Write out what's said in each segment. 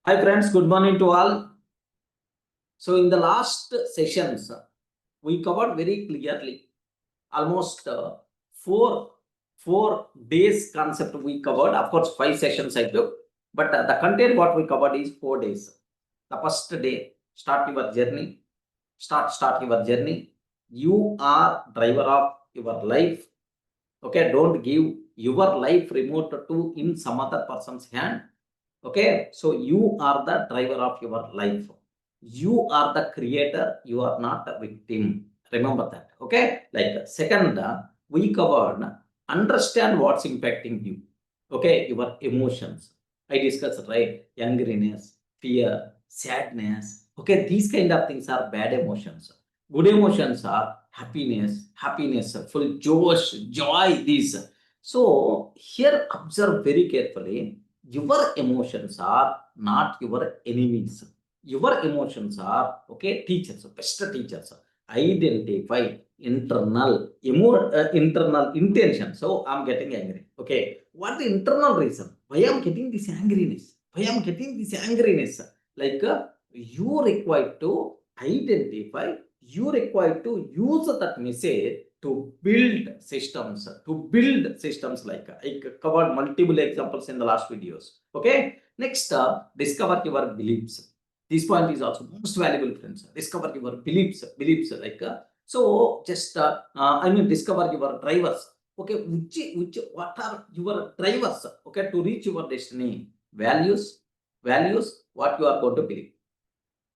Hi friends, good morning to all. So in the last sessions, we covered very clearly almost four days concept we covered. Of course, 5 sessions I took, but the content what we covered is 4 days. The first day, start your journey. Start your journey. You are driver of your life. Okay, don't give your life remote to in some other person's hand. Okay, so you are the driver of your life. You are the creator, you are not a victim. Remember that. Okay, like second, we covered understand what's impacting you. Okay, your emotions. I discussed, right? Angriness, fear, sadness. Okay, these kind of things are bad emotions. Good emotions are happiness, full joy, these. So here observe very carefully. Your emotions are not your enemies. Your emotions are, okay, teachers, best teachers. Identify internal intention. So I'm getting angry. Okay, what the internal reason? Why I'm getting this angriness? Why I'm getting this angriness? Like you require to identify. You require to use that message to build systems. Like I covered multiple examples in the last videos. Okay, next discover your beliefs. This point is also most valuable, friends. Discover your beliefs like so just I mean discover your drivers. Okay, which what are your drivers? Okay, to reach your destiny. Values, what you are going to believe.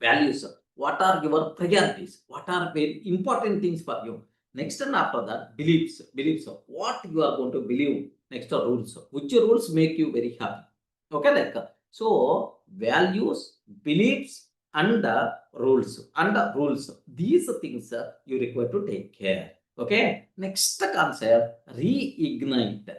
Values, what are your priorities? What are very important things for you? Next and after that, beliefs, what you are going to believe. Next are rules. Which rules make you very happy? Okay, like so values, beliefs, and rules. These things you require to take care. Okay, next concept, reignite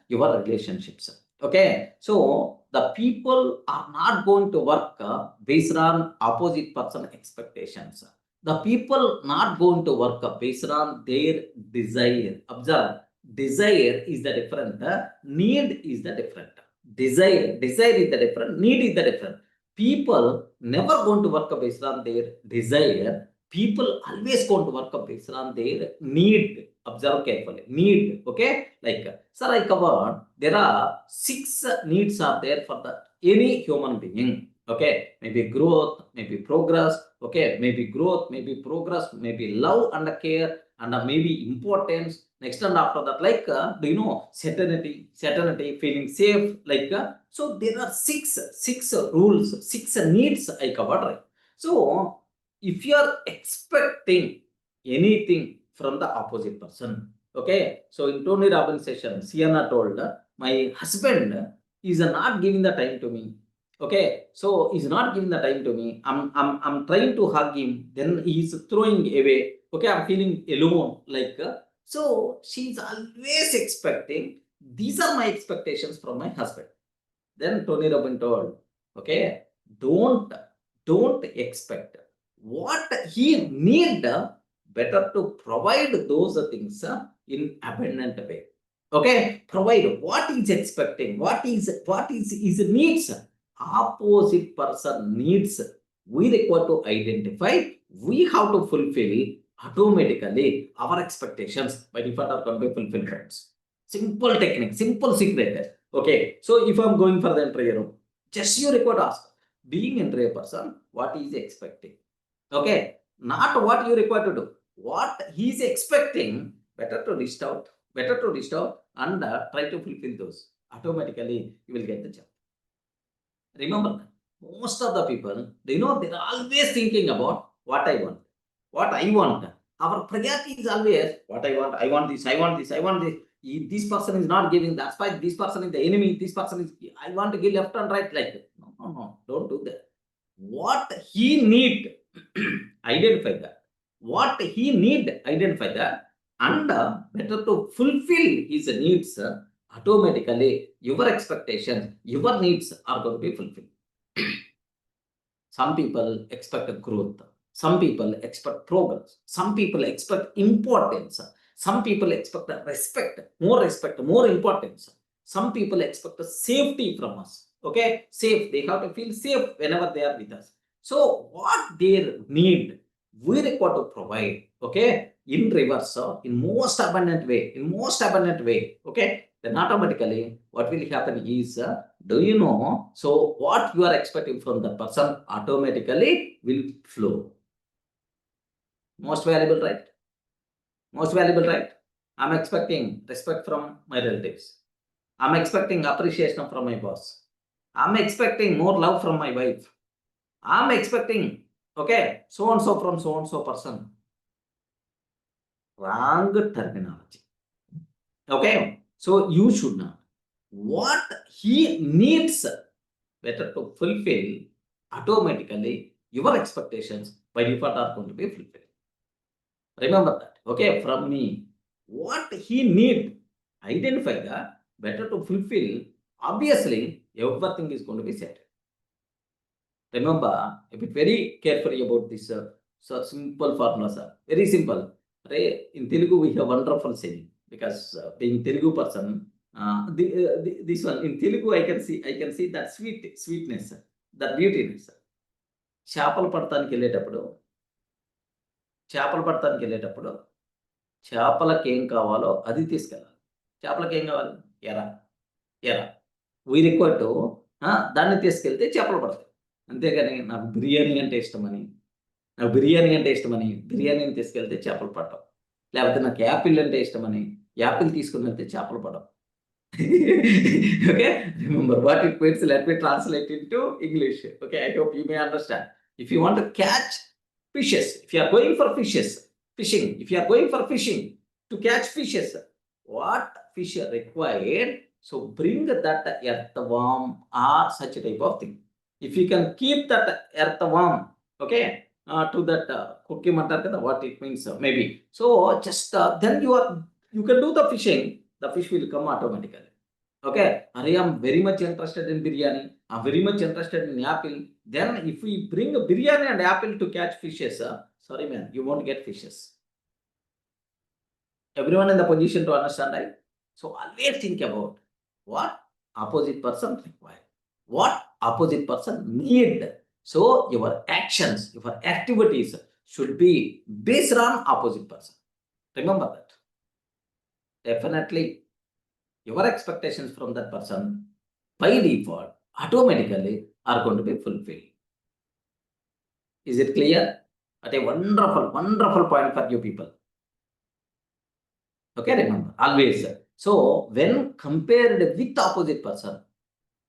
your relationships. Okay, so the people are not going to work based on opposite person expectations. The people not going to work based on their desire. Observe, desire is the different, need is the different. Desire is the different, need is the different. People never going to work based on their desire. People always going to work based on their need. Observe carefully. Need. Okay, like sir, I covered. There are 6 needs are there for the any human being. Okay, maybe growth, maybe progress. Okay, maybe growth, maybe progress, maybe love and care, and maybe importance. Next and after that, like do you know certainty, feeling safe. Like so, there are six rules, 6 needs I covered. Right? So if you are expecting anything from the opposite person, okay, so in Tony Robbins session, Sienna told my husband is not giving the time to me. Okay, so he's not giving the time to me. I'm trying to hug him, then he's throwing away. Okay, I'm feeling alone. Like so, she's always expecting. These are my expectations from my husband. Then Tony Robbins told, okay, don't expect what he need. Better to provide those things in abundant way. Okay, provide what is expecting, what is his needs. Opposite person needs. We require to identify. We have to fulfill automatically our expectations by default are going to be fulfilled. Simple technique, simple secret. Okay, so if I'm going for the entire room, just you require to ask, being entire person, what is expecting? Okay, not what you require to do. What he is expecting, better to list out, and try to fulfill those. Automatically, you will get the job. Remember, most of the people, they're always thinking about what I want. Our priority is always what I want. I want this. If this person is not giving, that's why this person is the enemy. This person is, I want to give left and right like that. No, don't do that. What he need, identify that. What he need, identify that. And better to fulfill his needs, automatically your expectations, your needs are going to be fulfilled. Some people expect growth. Some people expect progress. Some people expect importance. Some people expect respect, more importance. Some people expect safety from us. Okay, safe. They have to feel safe whenever they are with us. So what their need, we require to provide, okay, in reverse, in most abundant way, okay, then automatically what will happen is, do you know, so what you are expecting from the person automatically will flow. Most valuable, right? Most valuable, right? I'm expecting respect from my relatives. I'm expecting appreciation from my boss. I'm expecting more love from my wife. I'm expecting, okay, so and so from so and so person. Wrong terminology. Okay, so you should know what he needs, better to fulfill automatically. Your expectations by default are going to be fulfilled. Remember that. Okay, from me, what he need, identify that, better to fulfill. Obviously, everything is going to be set. Remember, be very carefully about this. So simple formula, sir. Very simple. In Telugu, we have wonderful saying, because being Telugu person, this one in Telugu, I can see that sweetness, that beautiness. చేపలు పడటానికి వెళ్ళేటప్పుడు చేపలకి ఏం కావాలో అది తీసుకెళ్ళాలి. చేపలకి ఏం కావాలి? ఎర. వీ రిక్వైర్ టు దాన్ని తీసుకెళ్తే చేపలు పడతాయి. అంతేగాని నాకు బిర్యానీ అంటే ఇష్టమని బిర్యానీని తీసుకెళ్తే చేపలు పడవు. లేకపోతే నాకు యాపిల్ అంటే ఇష్టమని యాపిల్ తీసుకుని వెళ్తే చేపలు పడవు. Okay, remember what it means. Let me translate into English. Okay, I hope you may understand. If you want to catch fishes, if you are going for fishing, if you are going for fishing to catch fishes, what fish are required? So bring that earthworm or such type of thing. If you can keep that earthworm, okay, to that cookie matter, what it means, maybe. So just then you can do the fishing. The fish will come automatically. Okay, I am very much interested in biryani. I'm very much interested in apple. Then if we bring a biryani and apple to catch fishes, sorry man, you won't get fishes. Everyone in the position to understand, right? So always think about what opposite person require, what opposite person need. So your actions, your activities should be based on opposite person. Remember that. Definitely, your expectations from that person by default automatically are going to be fulfilled. Is it clear? At a wonderful point for you people. Okay, remember always. So when compared with opposite person,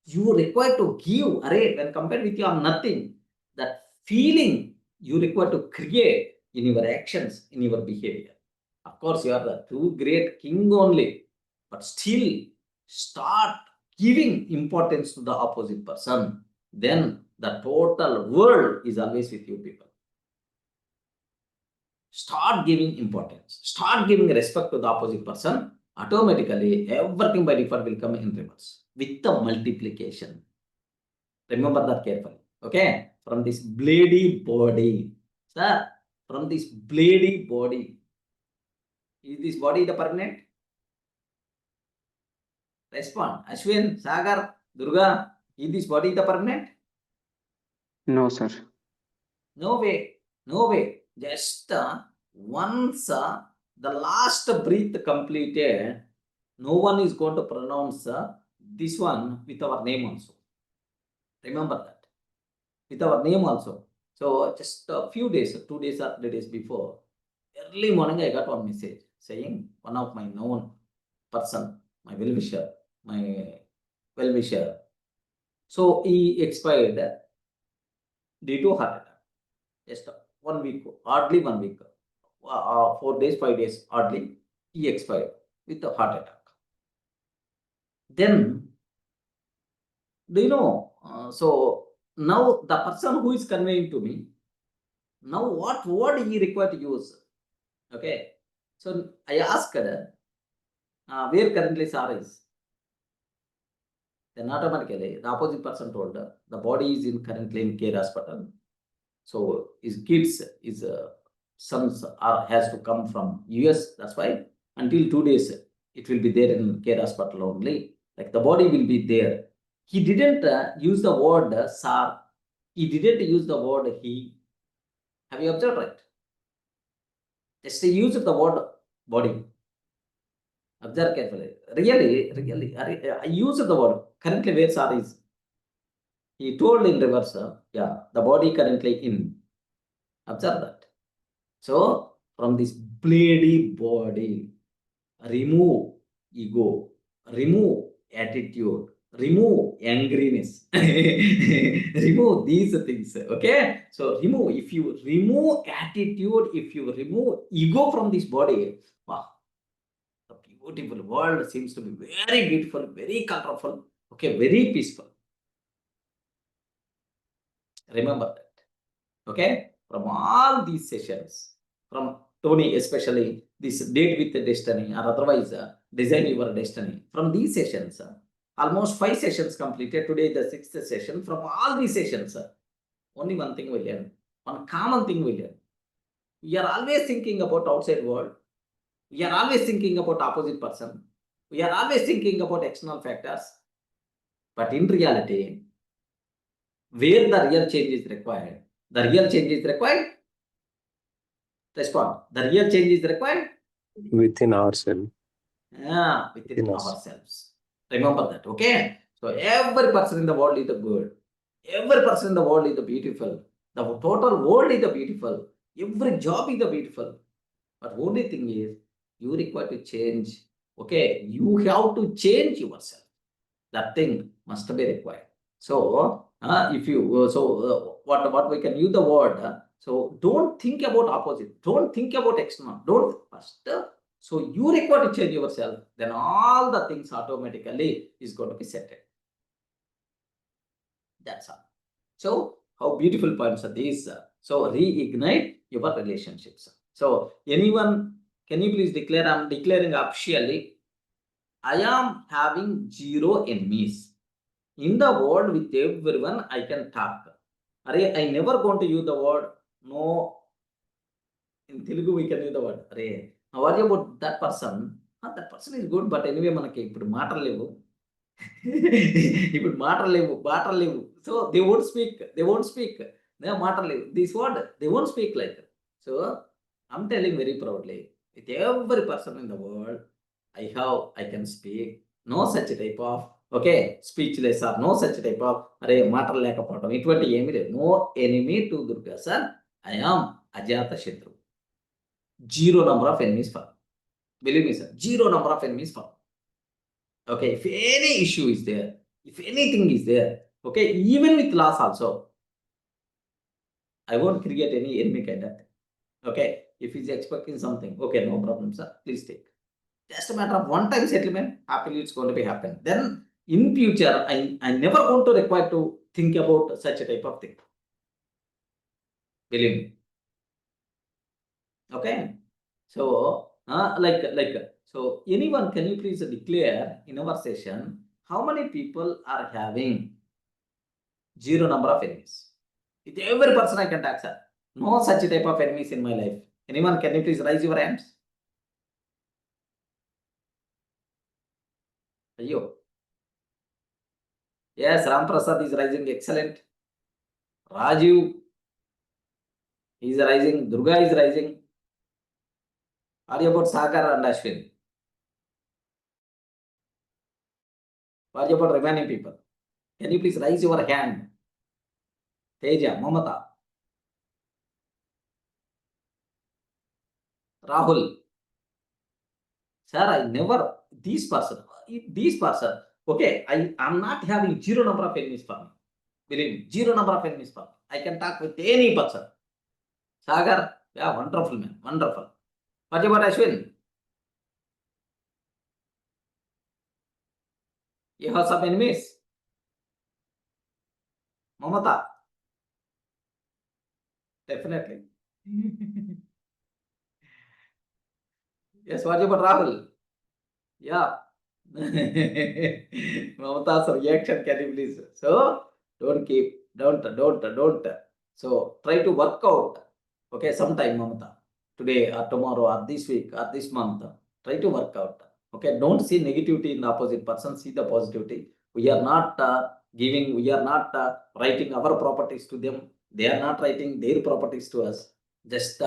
you require to give, when compared with you are nothing, that feeling you require to create in your actions, in your behavior. Of course, you are the true great king only, but still start giving importance to the opposite person. Then the total world is always with you people. Start giving importance, start giving respect to the opposite person. Automatically, everything by default will come in reverse with the multiplication. Remember that carefully. Okay, from this blady body, sir, from this blady body, is this body the permanent? Respond. Ashwin, Sagar, Durga, is this body the permanent? No, sir. No way. Just once the last breath completed, no one is going to pronounce this one with our name also. Remember that. With our name also. So just a few days, 2 days or 3 days before, early morning I got one message saying one of my known person, my well-wisher. So he expired due to heart attack. Just 1 week, hardly 1 week, 4 days, 5 days, hardly, he expired with a heart attack. Then, do you know, so now the person who is conveying to me, now what word he required to use? Okay, so I asked where currently Sir is. Then automatically the opposite person told the body is currently in care hospital. So his kids, his sons has to come from US. That's why until 2 days it will be there in care hospital only. Like the body will be there He didn't use the word sir. He didn't use the word he. Have you observed, right? Just he used the word body. Observe carefully. Really, I used the word. Currently, where sir is? He told in reverse, yeah, the body currently in. Observe that. So, from this bloody body, remove ego, remove attitude, remove angriness, remove these things. Okay, so if you remove attitude, if you remove ego from this body, wow, the beautiful world seems to be very beautiful, very colorful, okay, very peaceful. Remember that. Okay, from all these sessions, from Tony especially, this date with the destiny, or otherwise design your destiny. From these sessions, almost 5 sessions completed. Today the 6th session. From all these sessions, only one thing we learn, one common thing we learn. We are always thinking about outside world. We are always thinking about opposite person. We are always thinking about external factors. But in reality, where the real change is required, the real change is required. Respond. The real change is required within ourselves. Yeah, within Within us. ourselves. Remember that, okay? So every person in the world is the good. Every person in the world is the beautiful. The total world is the beautiful. Every job is the beautiful. But only thing is, you require to change. Okay, you have to change yourself. That thing must be required. So, if you what we can use the word. So don't think about opposite. Don't think about external. Don't first. So you require to change yourself. Then all the things automatically is going to be settled. That's all. So how beautiful points are these? So reignite your relationships. So anyone, can you please declare? I'm declaring officially. I am having 0 enemies. In the world with everyone, I can talk. I never going to use the word no. In Telugu, we can use the word. What about that person? That person is good, but anyway, మనకి ఇప్పుడు మాటలు లేవు. ఇప్పుడు మాటలు లేవు. So they won't speak. మాటలు లేవు. This word, they won't speak like that. So I'm telling very proudly, with every person in the world, I can speak. No such type of speechless or no such type of మాటలు లేకపోవడం ఇటువంటి ఏమీ లేదు. No enemy to Durga sir. I am Ajata Shatru. 0 number of enemies for. Believe me, sir. 0 number of enemies for. Okay, if any issue is there, if anything is there, okay, even with loss also, I won't create any enemy kind of thing. Okay, if he's expecting something, okay, no problem, sir. Please take. Just a matter of one-time settlement. Happily, it's going to be happen. Then in future, I never going to require to think about such a type of thing. Believe me. Okay, so so anyone, can you please declare in our session how many people are having 0 number of enemies? With every person I can talk, sir. No such type of enemies in my life. Anyone, can you please raise your hands? Ayyo. Yes, Ram Prasad is rising. Excellent. Rajiv is rising. Durga is rising. What about Sagar and Ashwin? What about remaining people? Can you please raise your hand? Teja, Mamata, Rahul. Sir, I never, this person, okay, I'm not having 0 number of enemies for me. Believe me, 0 number of enemies for me. I can talk with any person. Sagar, yeah, wonderful man, wonderful. What about Ashwin? You have some enemies? Mamata? Definitely. Yes, what about Rahul? Yeah. Mamata's reaction, can you please? So, don't. So, try to work out. Okay, sometime, Mamata. Today or tomorrow or this week or this month. Try to work out. Okay, don't see negativity in the opposite person. See the positivity. We are not we are not writing our properties to them. They are not writing their properties to us. Just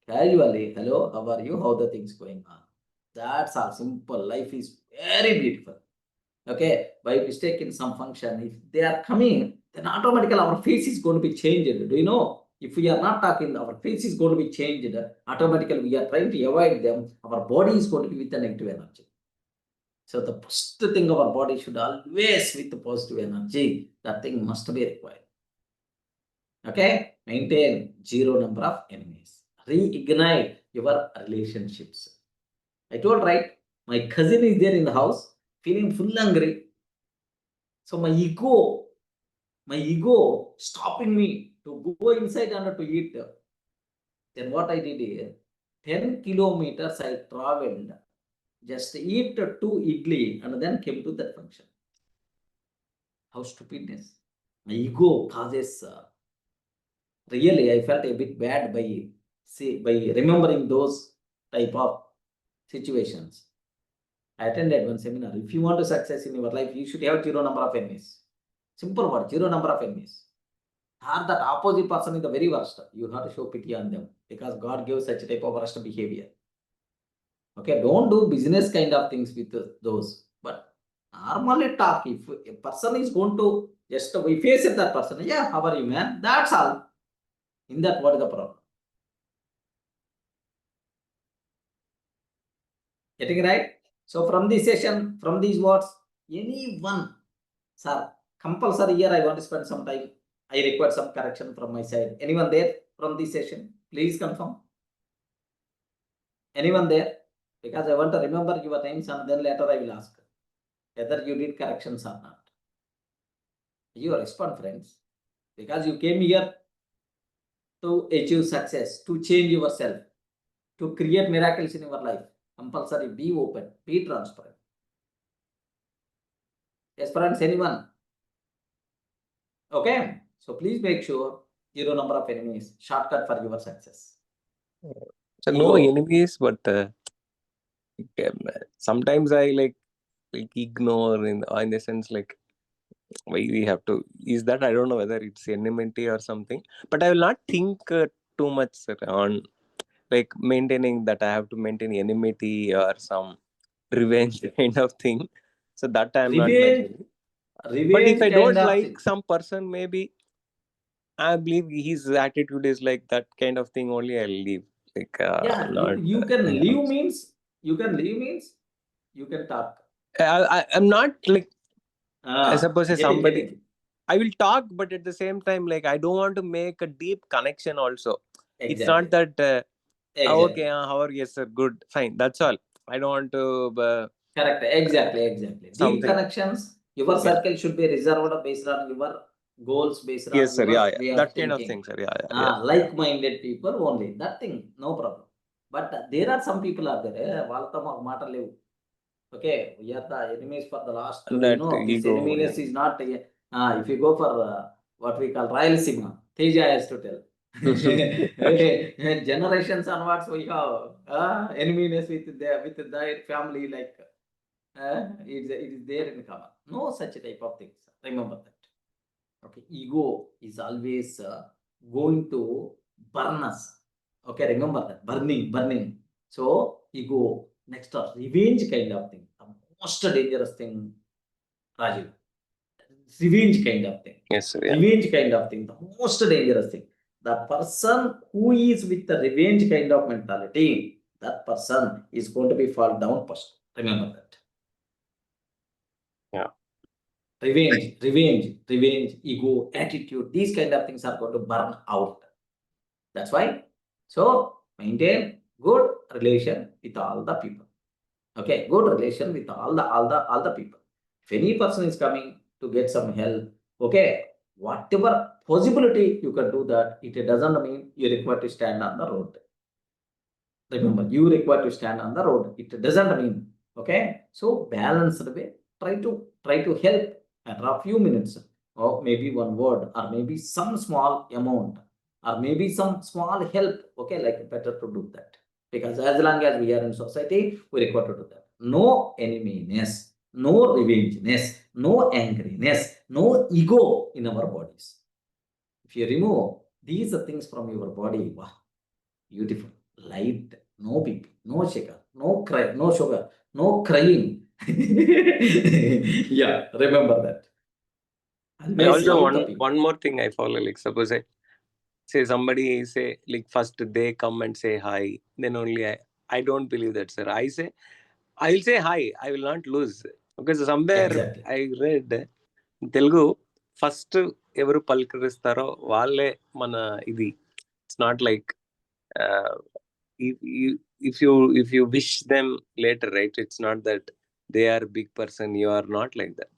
casually, hello, how are you? How the things going on? That's all simple. Life is very beautiful. Okay, by mistake in some function, if they are coming, then automatically our face is going to be changed. Do you know? If we are not talking, our face is going to be changed. Automatically, we are trying to avoid them. Our body is going to be with the negative energy. So the first thing our body should always with the positive energy. That thing must be required. Okay, maintain zero number of enemies. Reignite your relationships. I told right, my cousin is there in the house, feeling full hungry. So my ego stopping me to go inside and to eat. Then what I did is 10 kilometers I traveled, just eat 2 idli and then came to that function. How stupidness. My ego causes really I felt a bit bad by remembering those type of situations. I attended one seminar. If you want to success in your life, you should have zero number of enemies. Simple word, zero number of enemies. Or that opposite person is the very worst. You have to show pity on them because God gives such type of worst behavior. Okay, don't do business kind of things with those. But normally talk. If a person is going to just we face it that person, yeah, how are you, man? That's all. In that, what is the problem? Getting right? So from this session, from these words, anyone, sir, compulsory here I want to spend some time. I require some correction from my side. Anyone there from this session? Please confirm. Anyone there? Because I want to remember your names and then later I will ask whether you did corrections or not. You respond, friends. Because you came here to achieve success, to change yourself, to create miracles in your life. Compulsory, be open, be transparent. Yes, friends, anyone? Okay, so please make sure zero number of enemies, shortcut for your success. So no Ego. enemies, but sometimes I like ignore in the sense like why we have to is that I don't know whether it's enmity or something, but I will not think too much on like maintaining that I have to maintain enmity or some revenge kind of thing. So that I'm not maintaining. But if I Kind don't of like thing. some person, maybe I believe his attitude is like that kind of thing only. I'll leave. Like Yeah, not. you can Yeah. leave means you can talk. I'm not like. I suppose somebody. Getting. I will talk, but at the same time, like I don't want to make a deep connection. Also, it's not Exactly. that. Exactly. Okay, how are you? Yes, sir. Good, fine. That's all. I don't want to. Correct. Exactly. Deep Something. connections. Your Yeah. circle should be reserved based on your goals, based Yes, on sir. your Yeah. way of That kind of thinking. thing, sir. Yeah. Like-minded people only. That thing, no problem. But there are some people out there. వాళ్ళతో మాకు మాటలు లేవు. Okay, we are the enemies for the last. That This ego. enemies is not. If you go for what we call Rayalaseema, Teja has to tell. Generations onwards, we have enemies with their family. Like it is there in common. No such type of things. Remember that. Okay, ego is always going to burn us. Okay, remember that. Burning. So ego, next up, revenge kind of thing. The most dangerous thing, Rajiv. Revenge kind of thing. Yes, sir. Yeah. Revenge kind of thing. The most dangerous thing. The person who is with the revenge kind of mentality, that person is going to be fall down first. Remember that. Yeah. Revenge, ego, attitude, these kind of things are going to burn out. That's why. So maintain good relation with all the people. Okay, good relation with all the people. If any person is coming to get some help, okay, whatever possibility you can do that. It doesn't mean you require to stand on the road. Remember, you require to stand on the road. It doesn't mean. Okay, so balanced way. Try to help and a few minutes, or maybe one word, or maybe some small amount, or maybe some small help. Okay, like better to do that, because as long as we are in society, we require to do that. No enemyness, no revengeness, no angriness, no ego in our bodies. If you remove these things from your body, wow, beautiful, light, no BP, no sugar, no cry, no sugar, no crying. Yeah, remember that. I Always also love the people. one more thing I follow, like suppose I say somebody say like first they come and say hi, then only I don't believe that, sir. I will say hi, I will not lose. Because somewhere Exactly. I read Telugu first ఎవరు పలకరిస్తారో వాళ్ళే మన ఇది. It's not like if you wish them later, right? It's not that they are big person, you are not like that.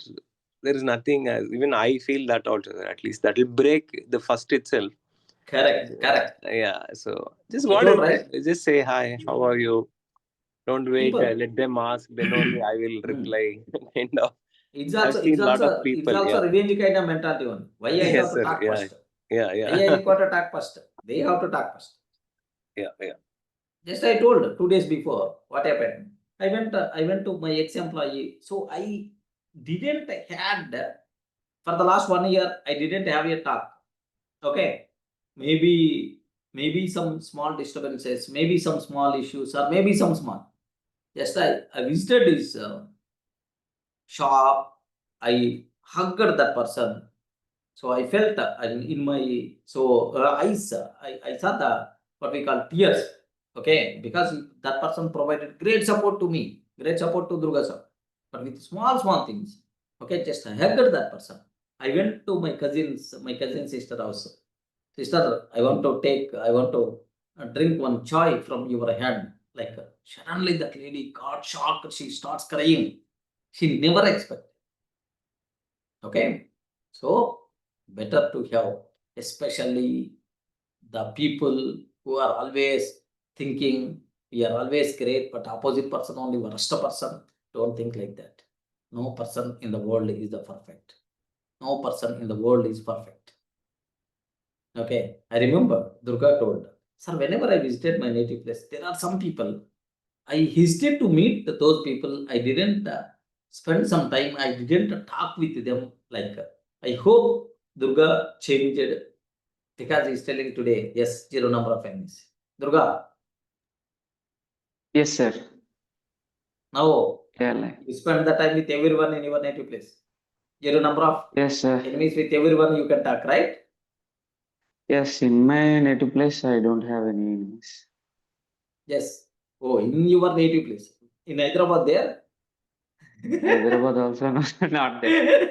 There is nothing as even I feel that also, at least that will break the first itself. Correct. Yeah, so just You told, whatever, right? just say hi, how are you, don't wait, People. let them ask, then only I will reply. Kind of. It's I've also seen lot of people. Yeah. revenge kind of mentality one. Why I Yes, have to sir. talk Yeah. first? Yeah. Why I require to talk first? They have to talk first. Yeah. Just I told 2 days before what happened. I went to my ex-employee. So I didn't had for the last 1 year. I didn't have a talk. Okay, maybe some small disturbances, maybe some small issues, or maybe some small. Just I visited his shop. I hugged that person. So I felt in my eyes, I saw the what we call tears. Okay, because that person provided great support to me, great support to DURGASOFT, but with small things. Okay, just I hugged that person. I went to my cousin sister house. Sister, I want to drink one chai from your hand. Like suddenly that lady got shocked. She starts crying. She never expected. Okay, so better to have, especially the people who are always thinking we are always great, but opposite person only worst person. Don't think like that. No person in the world is the perfect. No person in the world is perfect. Okay, I remember Durga told, sir, whenever I visited my native place, there are some people I hesitate to meet those people. I didn't spend some time. I didn't talk with them. Like I hope Durga changed because he's telling today, yes, zero number of enemies. Durga, Yes, sir. now Yeah, like, you spend the time with everyone in your native place. Zero number of yes, sir. enemies with everyone you can talk, right? Yes, in my native place, I don't have any enemies. Yes. Oh, in your native place. In Hyderabad there? Hyderabad also not there.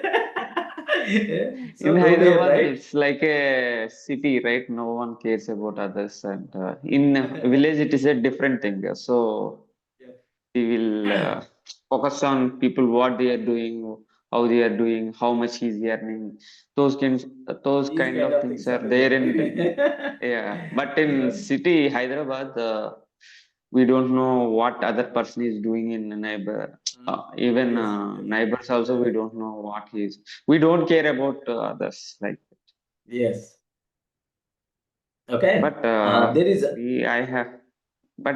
So In no there, Hyderabad, right? it's like a city, right? No one cares about others, and in a village, it is a different thing. So Yeah. we will focus on people, what they are doing, how they are doing, how much he's earning. Those These kind kind of of things things are only there there. in. Yeah, but in Yeah. city Hyderabad, we don't know what other person is doing in a neighbor. Even Yes. neighbors also, we don't know what he is. We don't care about others, like. Yes. Okay. But There is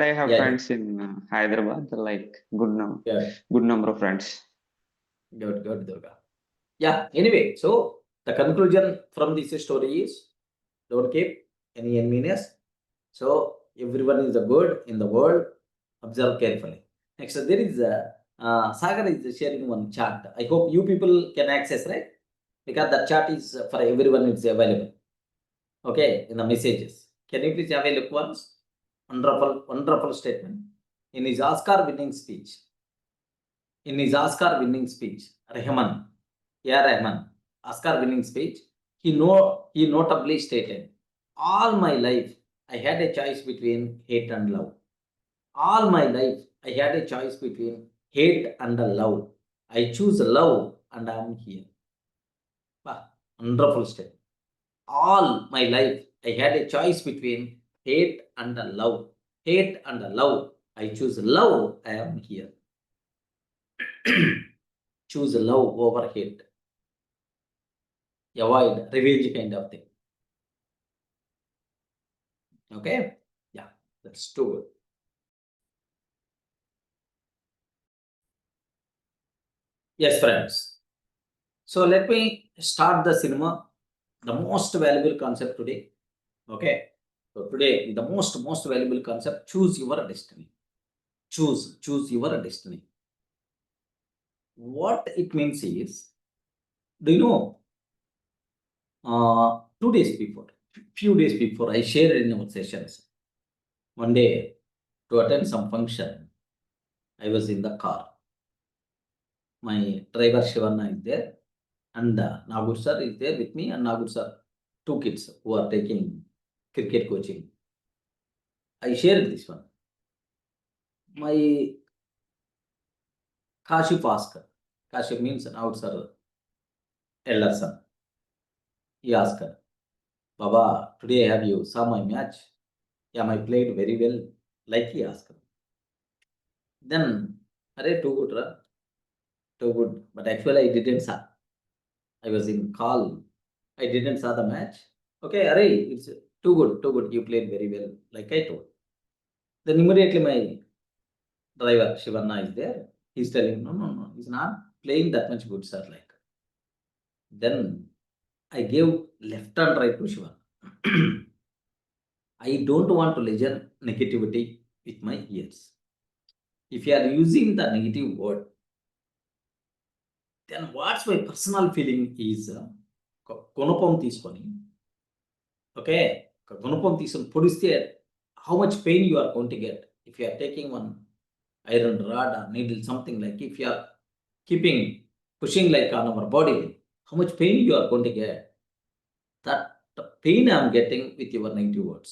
I have yeah. friends in Hyderabad, like Yeah. good number of friends. Good, Durga. Yeah. Anyway, so the conclusion from this story is don't keep any enviness. So everyone is a good in the world. Observe carefully. Next, there is Sagar is sharing one chart. I hope you people can access, right? Because the chart is for everyone. It's available. Okay, in the messages. Can you please have a look once? Wonderful statement. In his Oscar-winning speech, Rahman, Rahman, Oscar-winning speech, he notably stated, "All my life, I had a choice between hate and love. All my life, I had a choice between hate and love. I choose love, and I am here." Wow, wonderful statement. All my life, I had a choice between hate and love. Hate and love. I choose love. I am here. Choose love over hate. Avoid revenge kind of thing. Okay? Yeah, that's true. Yes, friends. So let me start the cinema, the most valuable concept today. Okay. So today, the most valuable concept, choose your destiny. Choose your destiny. What it means is, do you know, 2 days before, few days before, I shared in our sessions. One day, to attend some function, I was in the car. My driver Shivana is there, and Nagur sir is there with me, and Nagur sir, 2 kids who are taking cricket coaching. I shared this one. My Kashif asked, Kashif means Nagur sir, elder son. He asked, Baba, today have you saw my match? Yeah, I played very well, like he asked. Then, too good, ra? Too good. But actually, I didn't saw. I was in call. I didn't saw the match. Okay, it's too good. You played very well, like I told. Then immediately my driver Shivanna is there. He's telling, no, he's not playing that much good, sir. Like, then I gave left and right to Shivanna. I don't want to listen negativity with my ears. If you are using the negative word, then what's my personal feeling is konopam తీసుకొని, okay, konopam తీసుకొని పొడిస్తే how much pain you are going to get if you are taking one iron rod or needle, something like, if you are keeping pushing like on our body, how much pain you are going to get. That pain I am getting with your negative words.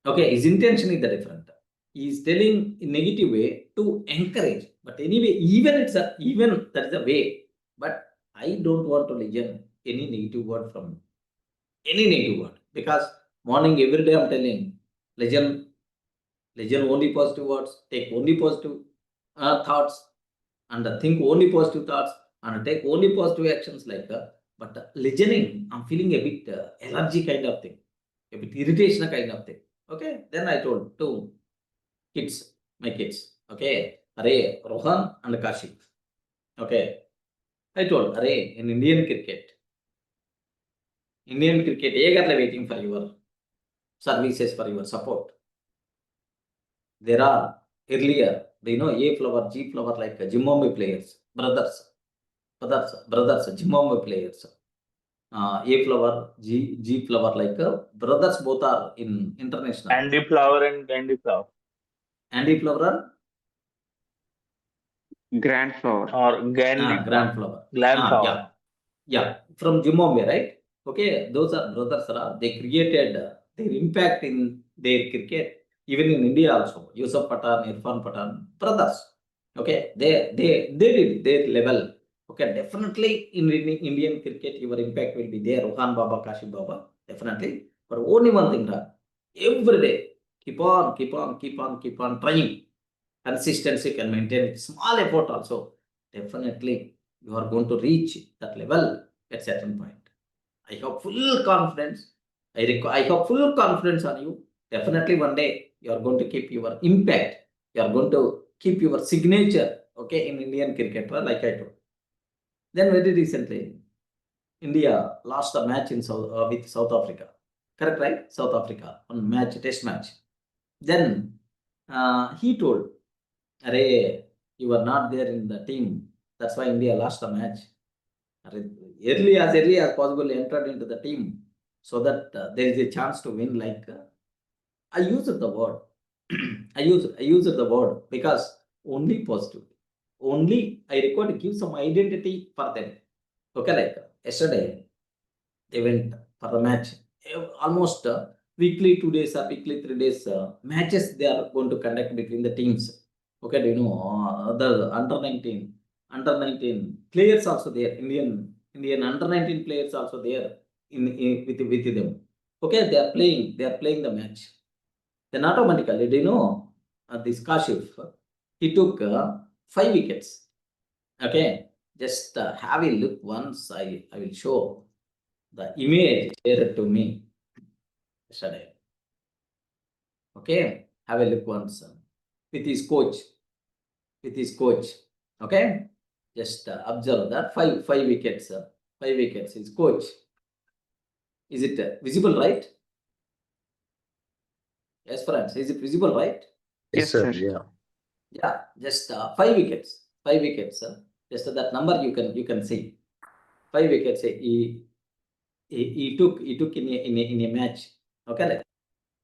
Okay, his intention is the different. He is telling in negative way to encourage. But anyway, even that is a way. But I don't want to listen any negative word from any negative word, because morning every day I'm telling, listen only positive words, take only positive thoughts, and think only positive thoughts, and take only positive actions like that. But listening, I'm feeling a bit allergy kind of thing, a bit irritation kind of thing. Okay, then I told to kids, my kids, okay, Rohan and Kashif. Okay, I told, in Indian cricket, eagerly waiting for your services, for your support. There are earlier, do you know, A flower, G flower, like Zimbabwe players, brothers, Zimbabwe players. A flower, G flower, like brothers, both are in international. Andy Flower and Candy Flower. Andy flower Grand flower. Or Gandhi grand flower. Glam Flower. Yeah, from Zimbabwe, right? Okay, those are brothers. They created their impact in their cricket, even in India also. Yusuf Pathan, Irfan Pathan, brothers. Okay, they did their level. Okay, definitely in Indian cricket, your impact will be there. Rohan Baba, Kashif Baba, definitely. But only one thing, every day, keep on trying. Consistency can maintain small effort also. Definitely, you are going to reach that level at certain point. I have full confidence. I have full confidence on you. Definitely one day you are going to keep your impact. You are going to keep your signature, okay, in Indian cricket, like I told. Then very recently, India lost a match in with South Africa. Correct, right? South Africa, one match, test match. Then he told, you were not there in the team. That's why India lost the match. Early as possible, entered into the team so that there is a chance to win. Like I used the word, I used the word because only positive. Only I required to give some identity for them. Okay, like yesterday they went for the match. Almost weekly 2 days or weekly 3 days matches they are going to conduct between the teams. Okay, do you know the under 19 players also there, Indian under 19 players also there with them. Okay, they are playing the match. Then automatically, do you know, this Kashif, he took 5 wickets. Okay, just have a look once. I will show the image shared to me yesterday. Okay, have a look once with his coach. Okay, Just observe that 5 wickets. 5 wickets is coach. Is it visible, right? Yes, friends. Is it visible, right? Yes, sir. Yeah. Yeah, just 5 wickets. 5 wickets. Just that number you can see. 5 wickets. He took in a match. Okay, like,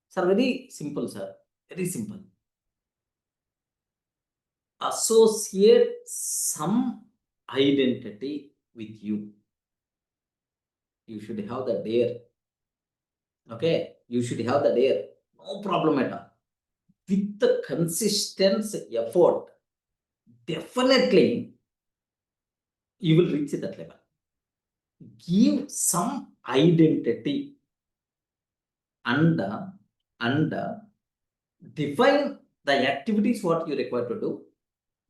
sir, very simple, sir. Very simple. Associate some identity with you. You should have the dare. Okay, you should have the dare. No problem at all. With the consistent effort, definitely you will reach that level. Give some identity and define the activities what you require to do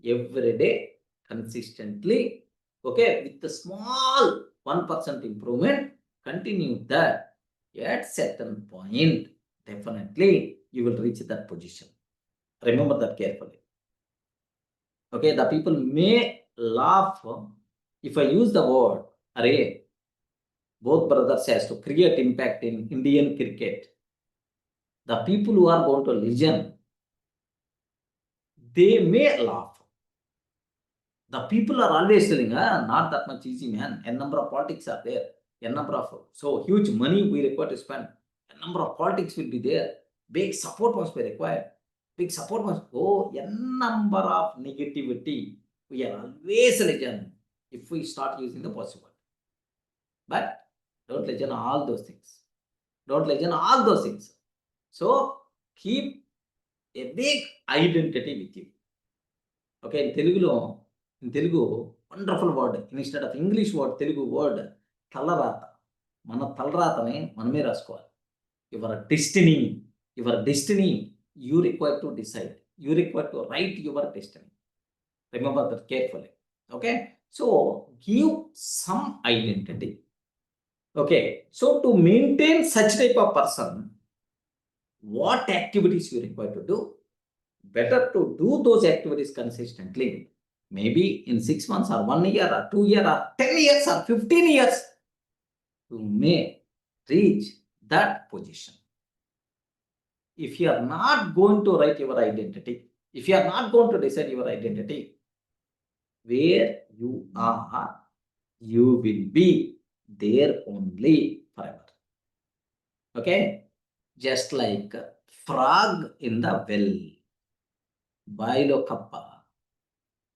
every day consistently. Okay, with the small 1% improvement, continue that. At certain point, definitely you will reach that position. Remember that carefully. Okay, the people may laugh if I use the word array. Both brothers has to create impact in Indian cricket. The people who are going to listen, they may laugh. The people are always telling, not that much easy, man. A number of politics are there. A number of so huge money we require to spend. A number of politics will be there. Big support must be required. Big support must go. A number of negativity. We are always legend if we start using the possible. But don't legend all those things. Don't legend all those things. So keep a big identity with you. Okay, in Telugu, wonderful word. Instead of English word, Telugu word, talarata. Mana talarata maname raskoవాలి. Your destiny, you require to decide. You require to write your destiny. Remember that carefully. Okay, so give some identity. Okay, so to maintain such type of person, what activities you require to do? Better to do those activities consistently. Maybe in 6 months or 1 year or 2 years or 10 years or 15 years, you may reach that position. If you are not going to write your identity, if you are not going to decide your identity, where you are, you will be there only forever. Okay, just like frog in the well, boilo kappa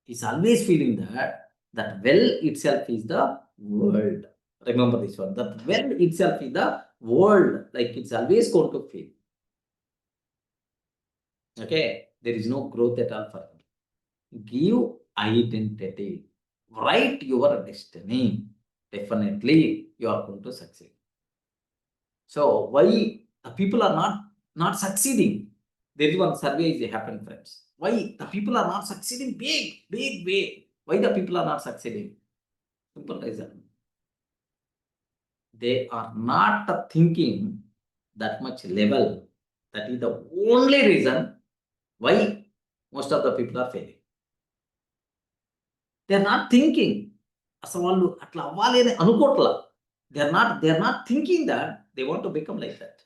is always feeling that well itself is the world. Remember this one, that well itself is the world, like it's always going to feel. Okay, there is no growth at all for him. Give identity, write your destiny. Definitely you are going to succeed. So why the people are not succeeding? There is one survey is happened, friends. Why the people are not succeeding? Big way. Why the people are not succeeding? Simple reason. They are not thinking that much level. That is the only reason why most of the people are failing. They are not thinking. అసలు వాళ్ళు అట్లా అవ్వాలి అని అనుకోవట్లా. They are not thinking that they want to become like that.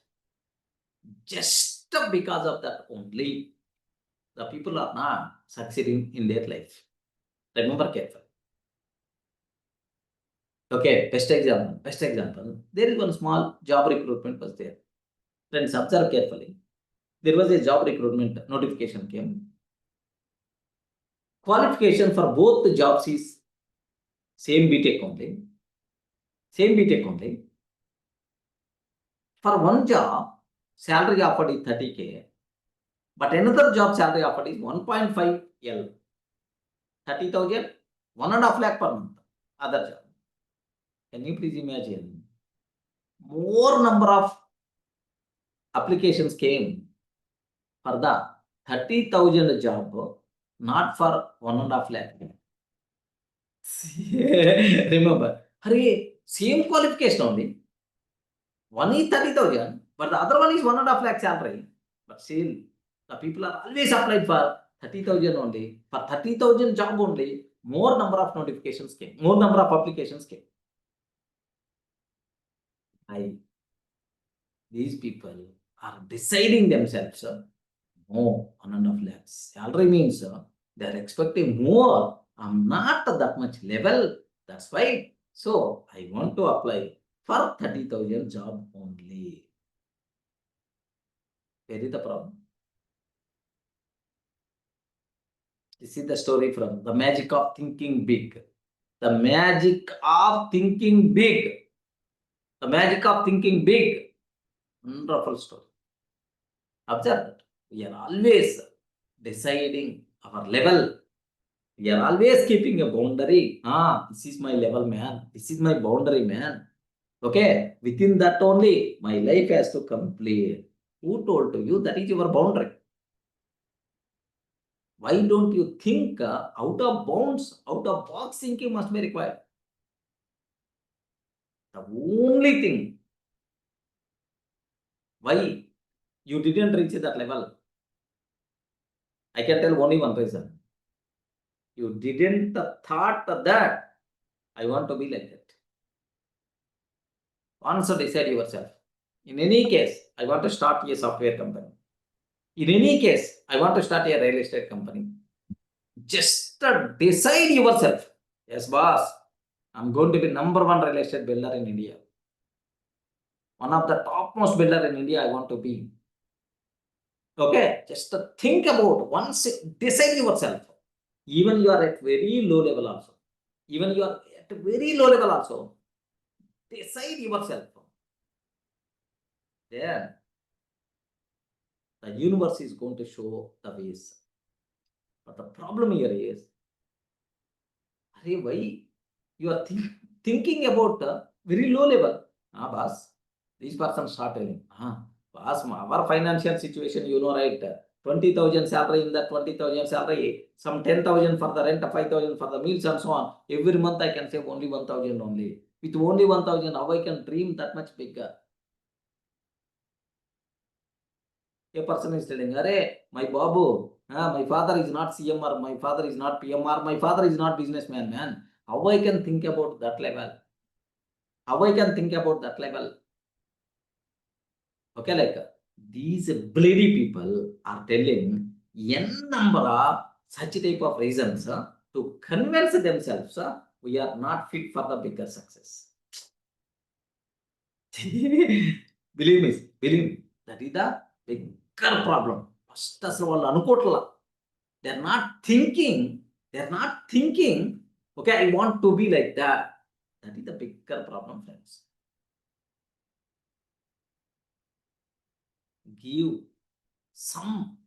Just because of that only, the people are not succeeding in their life. Remember carefully. Okay, best example. There is one small job recruitment was there. Friends, observe carefully. There was a job recruitment notification came. Qualification for both the jobs is same BTech only. For one job, salary offered is 30K, but another job salary offered is 1.5 L. 30,000, 1.5 lakh per month. Other job. Can you please imagine? More number of applications came for the 30,000 job, not for 1.5 lakh. Remember, hurry, same qualification only. One is 30,000, but the other one is 1.5 lakh salary. But still, the people are always applied for 30,000 only. For 30,000 job only, more number of notifications came, more number of applications came. These people are deciding themselves, no, 1.5 lakhs salary means they are expecting more. I'm not that much level. That's why. So I want to apply for 30,000 job only. Where is the problem? This is the story from the magic of thinking big. The magic of thinking big. The magic of thinking big. Wonderful story. Observe that. We are always deciding our level. We are always keeping a boundary. This is my level, man. This is my boundary, man. Okay, within that only my life has to complete. Who told to you that is your boundary? Why don't you think out of bounds, out of box thinking must be required? The only thing why you didn't reach that level, I can tell only one reason. You didn't thought that I want to be like that. Once decide yourself. In any case, I want to start a software company. In any case, I want to start a real estate company. Just decide yourself. Yes, boss. I'm going to be #1 real estate builder in India. One of the topmost builder in India I want to be. Okay, just think about once, decide yourself. Even you are at very low level also. Even you are at very low level also. Decide yourself. Then the universe is going to show the ways. But the problem here is, why you are thinking about very low level? Boss, this person start telling, boss, our financial situation, you know, right? 20,000 salary, in that 20,000 salary, some 10,000 for the rent, 5,000 for the meals and so on. Every month I can save only 1,000 only. With only 1,000, how I can dream that much bigger? A person is telling, my Babu, my father is not CMR, my father is not PMR, my father is not businessman, man. How I can think about that level? How I can think about that level? Okay, like these bloody people are telling n number of such type of reasons to convince themselves we are not fit for the bigger success. Believe me, that is the bigger problem. First of all, they're not thinking, okay, I want to be like that. That is the bigger problem, friends. Give some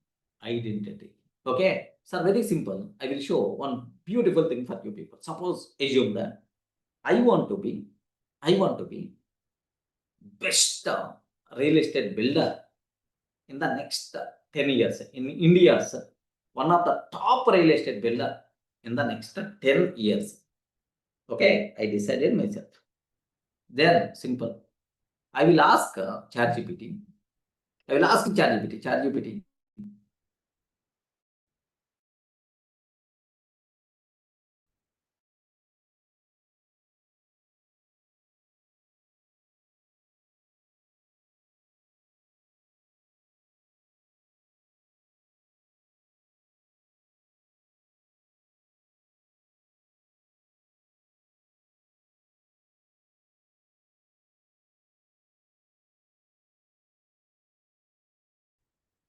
identity. Okay, so very simple. I will show one beautiful thing for you people. Suppose, assume that I want to be best real estate builder in the next 10 years in India's one of the top real estate builder in the next 10 years. Okay, I decided myself. Then simple. I will ask ChatGPT. ChatGPT.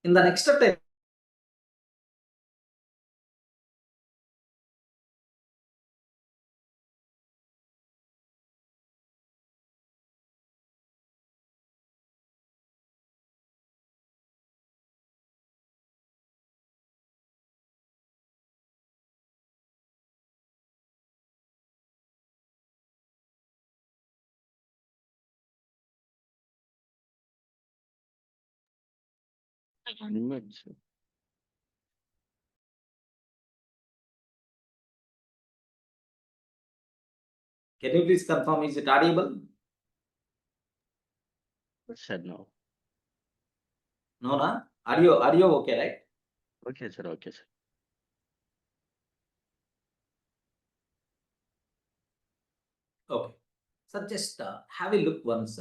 In the next 10 Can you please confirm, is it audible? Sir, no. No, na? Audio okay, right? Okay, sir. Okay, sir. Sir, just have a look once.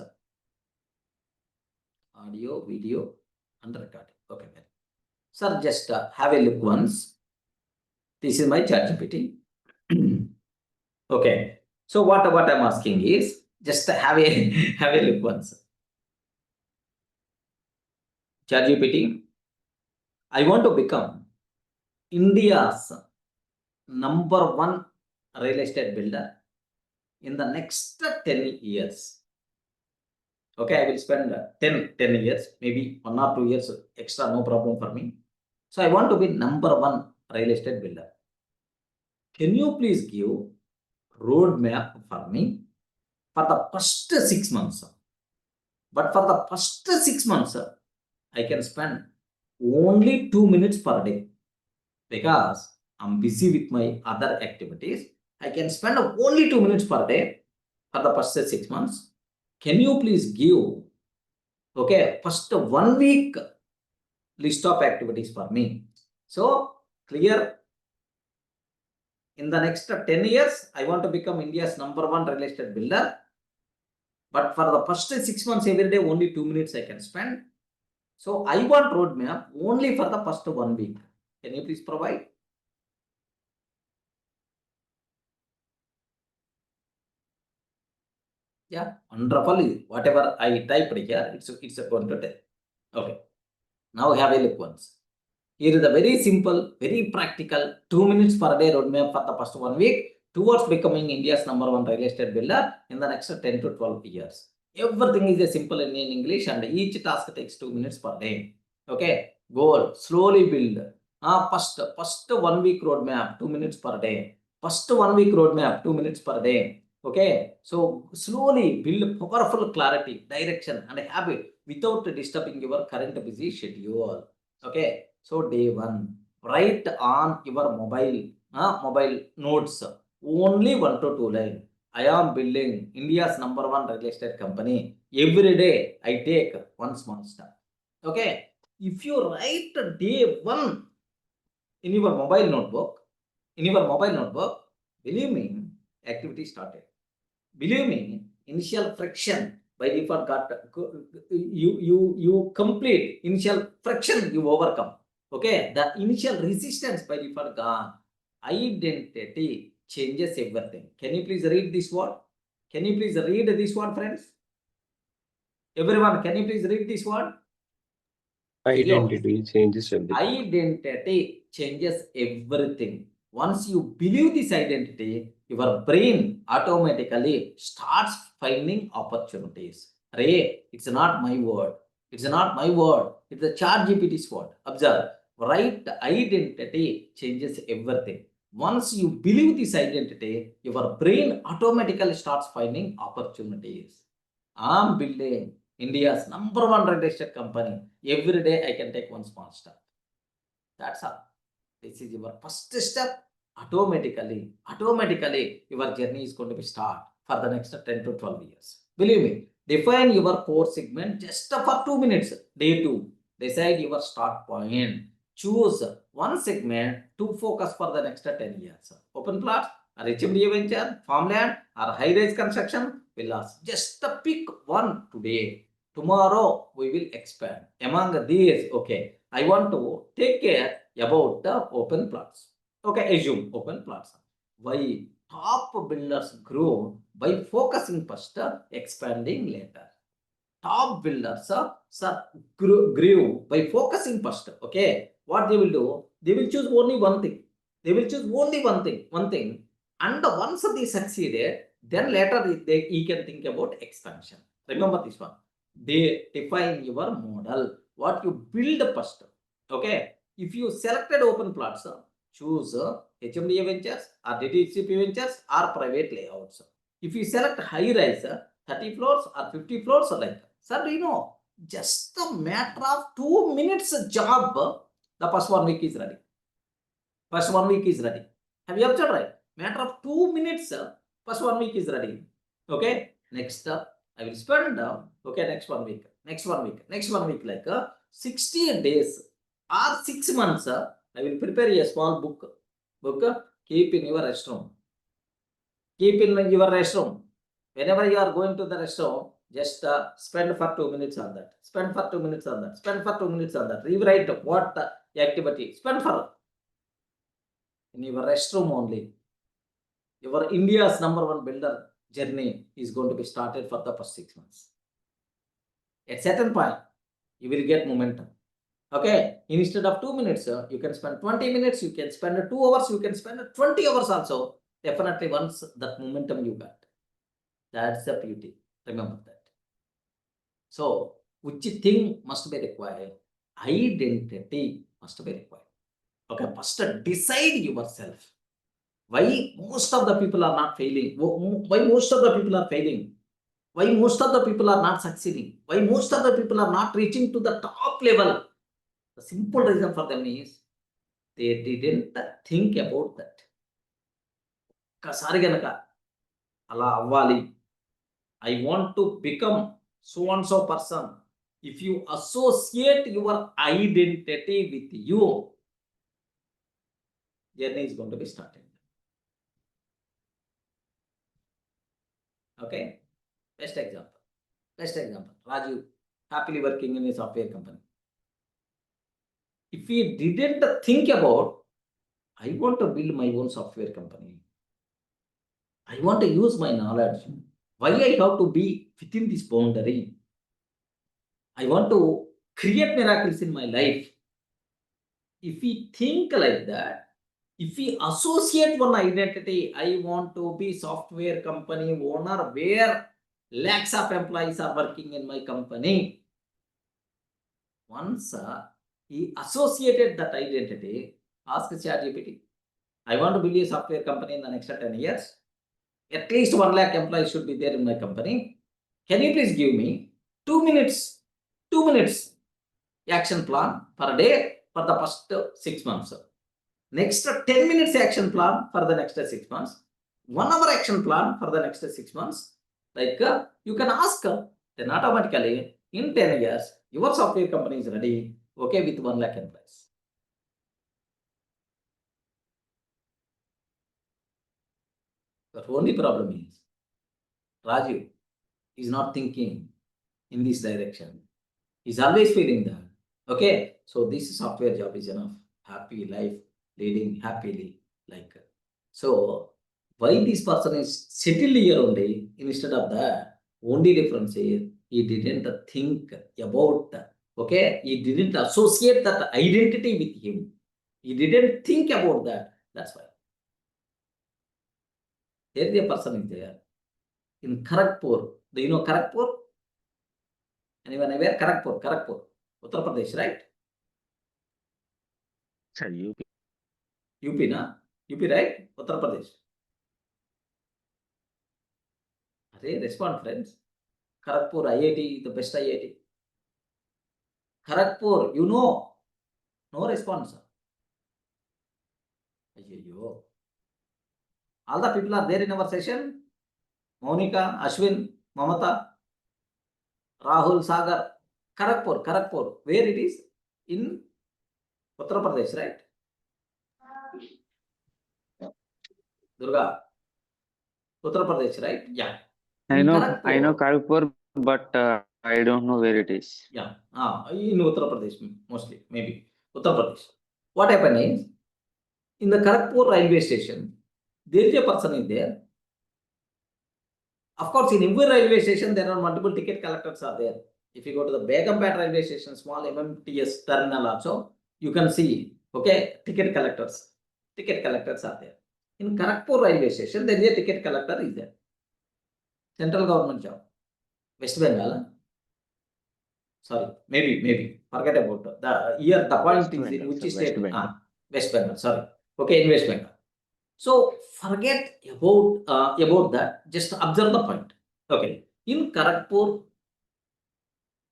Audio, video, and recording. Okay, well. Sir, just have a look once. This is my ChatGPT. Okay. So what I'm asking is just have a have a look once. ChatGPT, I want to become India's #1 real estate builder in the next 10 years. Okay, I will spend 10 years, maybe 1 or 2 years extra, no problem for me. So I want to be #1 real estate builder. Can you please give roadmap for me for the first 6 months? But for the first 6 months, I can spend only 2 minutes per day because I'm busy with my other activities. I can spend only 2 minutes per day for the first 6 months. Can you please give, okay, first 1 week list of activities for me? So clear. In the next 10 years, I want to become India's #1 real estate builder. But for the first 6 months, every day, only 2 minutes I can spend. So I want roadmap only for the first 1 week. Can you please provide? Yeah, wonderful. Whatever I typed here, it's going to tell. Okay. Now have a look once. Here is a very simple, very practical 2 minutes per day roadmap for the first 1 week towards becoming India's #1 real estate builder in the next 10 to 12 years. Everything is a simple in English and each task takes 2 minutes per day. Okay, goal, slowly build. First 1 week roadmap, 2 minutes per day. First 1 week roadmap, 2 minutes per day. Okay, so slowly build powerful clarity, direction and habit without disturbing your current busy schedule. Okay, so day 1, write on your mobile notes only 1 to 2 lines. I am building India's #1 real estate company. Every day I take one small step. Okay, if you write day 1 in your mobile notebook, believe me, activity started. Believe me, initial friction by default got you complete. Initial friction you overcome. Okay, the initial resistance by default gone. Identity changes everything. Can you please read this word? Can you please read this word, friends? Everyone, can you please read this word? Identity changes everything. Identity changes everything. Once you believe this identity, your brain automatically starts finding opportunities. Ray, it's not my word. It's not my word. It's the ChatGPT's word. Observe. Right identity changes everything. Once you believe this identity, your brain automatically starts finding opportunities. I'm building India's #1 real estate company. Every day I can take one small step. That's all. This is your first step. Automatically, your journey is going to be start for the next 10 to 12 years. Believe me, define your core segment just for 2 minutes. Day 2, decide your start point. Choose one segment to focus for the next 10 years. Open plots, or HMDA venture, farmland, or high-rise construction, villas. Just pick one today. Tomorrow we will expand. Among these, okay, I want to take care about the open plots. Okay, assume open plots. Why? Top builders grow by focusing first, expanding later. Top builders grew by focusing first. Okay, what they will do? They will choose only one thing. And once they succeeded, then later he can think about expansion. Remember this one. They define your model. What you build first. Okay, if you selected open plots, choose HMDA ventures or DTCP ventures or private layouts. If you select high rise, 30 floors or 50 floors, like, sir, do you know, just a matter of 2 minutes job, the first 1 week is ready. First 1 week is ready. Have you observed, right? Matter of 2 minutes, first 1 week is ready. Okay, next I will spend, okay, next one week, like 60 days or 6 months, I will prepare a small book, keep in your restroom. Whenever you are going to the restaurant, just spend for 2 minutes on that. Spend for 2 minutes on that. Spend for 2 minutes on that. Rewrite what activity. Spend for in your restroom only. Your India's #1 builder journey is going to be started for the first 6 months. At certain point, you will get momentum. Okay, instead of 2 minutes, you can spend 20 minutes, you can spend 2 hours, you can spend 20 hours also. Definitely once that momentum you got. That's the beauty. Remember that. So, which thing must be required? Identity must be required. Okay, first decide yourself. Why most of the people are not failing? Why most of the people are failing? Why most of the people are not succeeding? Why most of the people are not reaching to the top level? The simple reason for them is they didn't think about that. Kasari ganaka ala avvali. I want to become so and so person. If you associate your identity with you, journey is going to be started. Okay, best example. Raju, happily working in a software company. If he didn't think about, I want to build my own software company. I want to use my knowledge. Why I have to be within this boundary? I want to create miracles in my life. If we think like that, if we associate one identity, I want to be software company owner where lakhs of employees are working in my company. Once he associated that identity, ask ChatGPT. I want to build a software company in the next 10 years. At least 1 lakh employees should be there in my company. Can you please give me 2 minutes action plan per day for the first 6 months? Next 10 minutes action plan for the next 6 months. 1 hour action plan for the next 6 months. Like you can ask, then automatically in 10 years, your software company is ready, okay, with 1 lakh employees. The only problem is, Raju is not thinking in this direction. He's always feeling that, okay, so this software job is enough. Happy life, leading happily, like. So, why this person is settled here only, instead of that, only difference is, he didn't think about, okay, he didn't associate that identity with him. He didn't think about that. That's why. There is a person is there in Kharagpur. Do you know Kharagpur? Anyone aware? Kharagpur, Uttar Pradesh, right? Sir, UP. UP, na? UP, right? Uttar Pradesh. Arey, respond, friends. Kharagpur, IIT, the best IIT. Kharagpur, you know. No response. Ayyo. All the people are there in our session. Monica, Ashwin, Mamata, Rahul, Sagar. Kharagpur. Where it is? In Uttar Pradesh, right? Durga. Uttar Pradesh, right? Yeah. I In know Kharagpur. Kharagpur, but I don't know where it is. Yeah, in Uttar Pradesh mostly, maybe Uttar Pradesh. What happened is, in the Kharagpur railway station, there is a person in there. Of course, in every railway station, there are multiple ticket collectors are there. If you go to the Begumpet railway station, small MMTS terminal also, you can see, okay, ticket collectors. Ticket collectors are there. In Kharagpur railway station, there is a ticket collector is there. Central government job. West Bengal. Sorry, maybe. Forget about the year. The point West is Bengal, in which sir, state? West Bengal. West Bengal. Sorry. Okay, in West Bengal. So forget about that. Just observe the point. Okay. In Kharagpur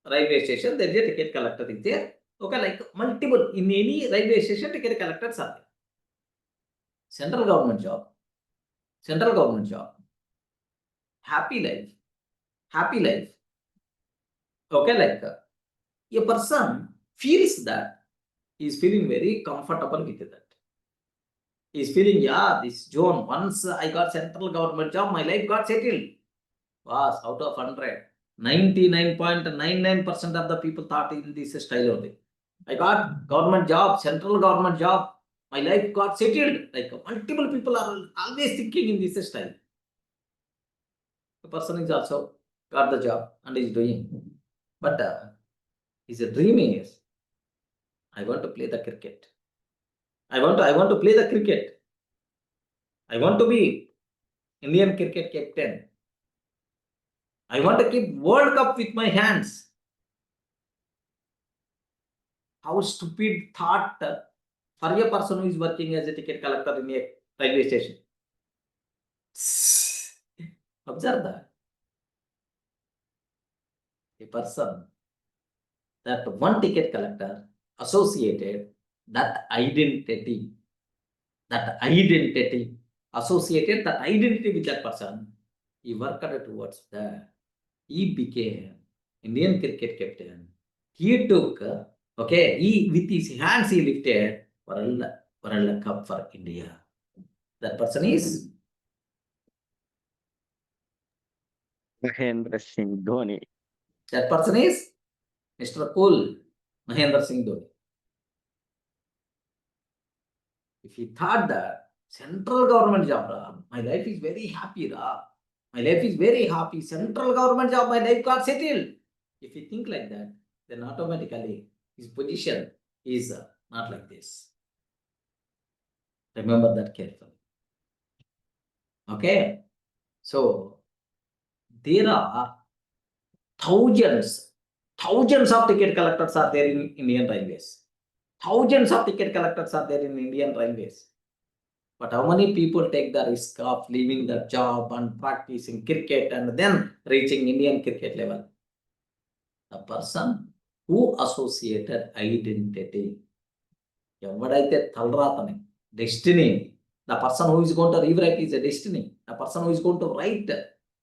railway station, there is a ticket collector is there. Okay, like multiple in any railway station, ticket collectors are there. Central government job. Happy life. Okay, like a person feels that he is feeling very comfortable with that. He is feeling, yeah, this zone, once I got central government job, my life got settled. was out of 100, 99.99% of the people thought in this style only. I got government job, central government job. My life got settled. Like multiple people are always thinking in this style. The person is also got the job and is doing. But his dream is, I want to play the cricket. I want to play the cricket. I want to be Indian cricket captain. I want to keep World Cup with my hands. How stupid thought for a person who is working as a ticket collector in a railway station. Observe that. A person, that one ticket collector associated that identity, associated that identity with that person. He worked towards that. He became Indian cricket captain. He took, he with his hands he lifted World Cup for India. That person is Mahendra Singh Dhoni. That person is Mr. Cool, Mahendra Singh Dhoni. If he thought that central government job, my life is very happy, my life is very happy, central government job, my life got settled. If you think like that, then automatically his position is not like this. Remember that carefully. Okay? So, there are thousands of ticket collectors are there in Indian Railways. Thousands of ticket collectors are there in Indian Railways. But how many people take the risk of leaving their job and practicing cricket and then reaching Indian cricket level? The person who associated identity. Evadaithe talratane, destiny. The person who is going to rewrite is a destiny. The person who is going to write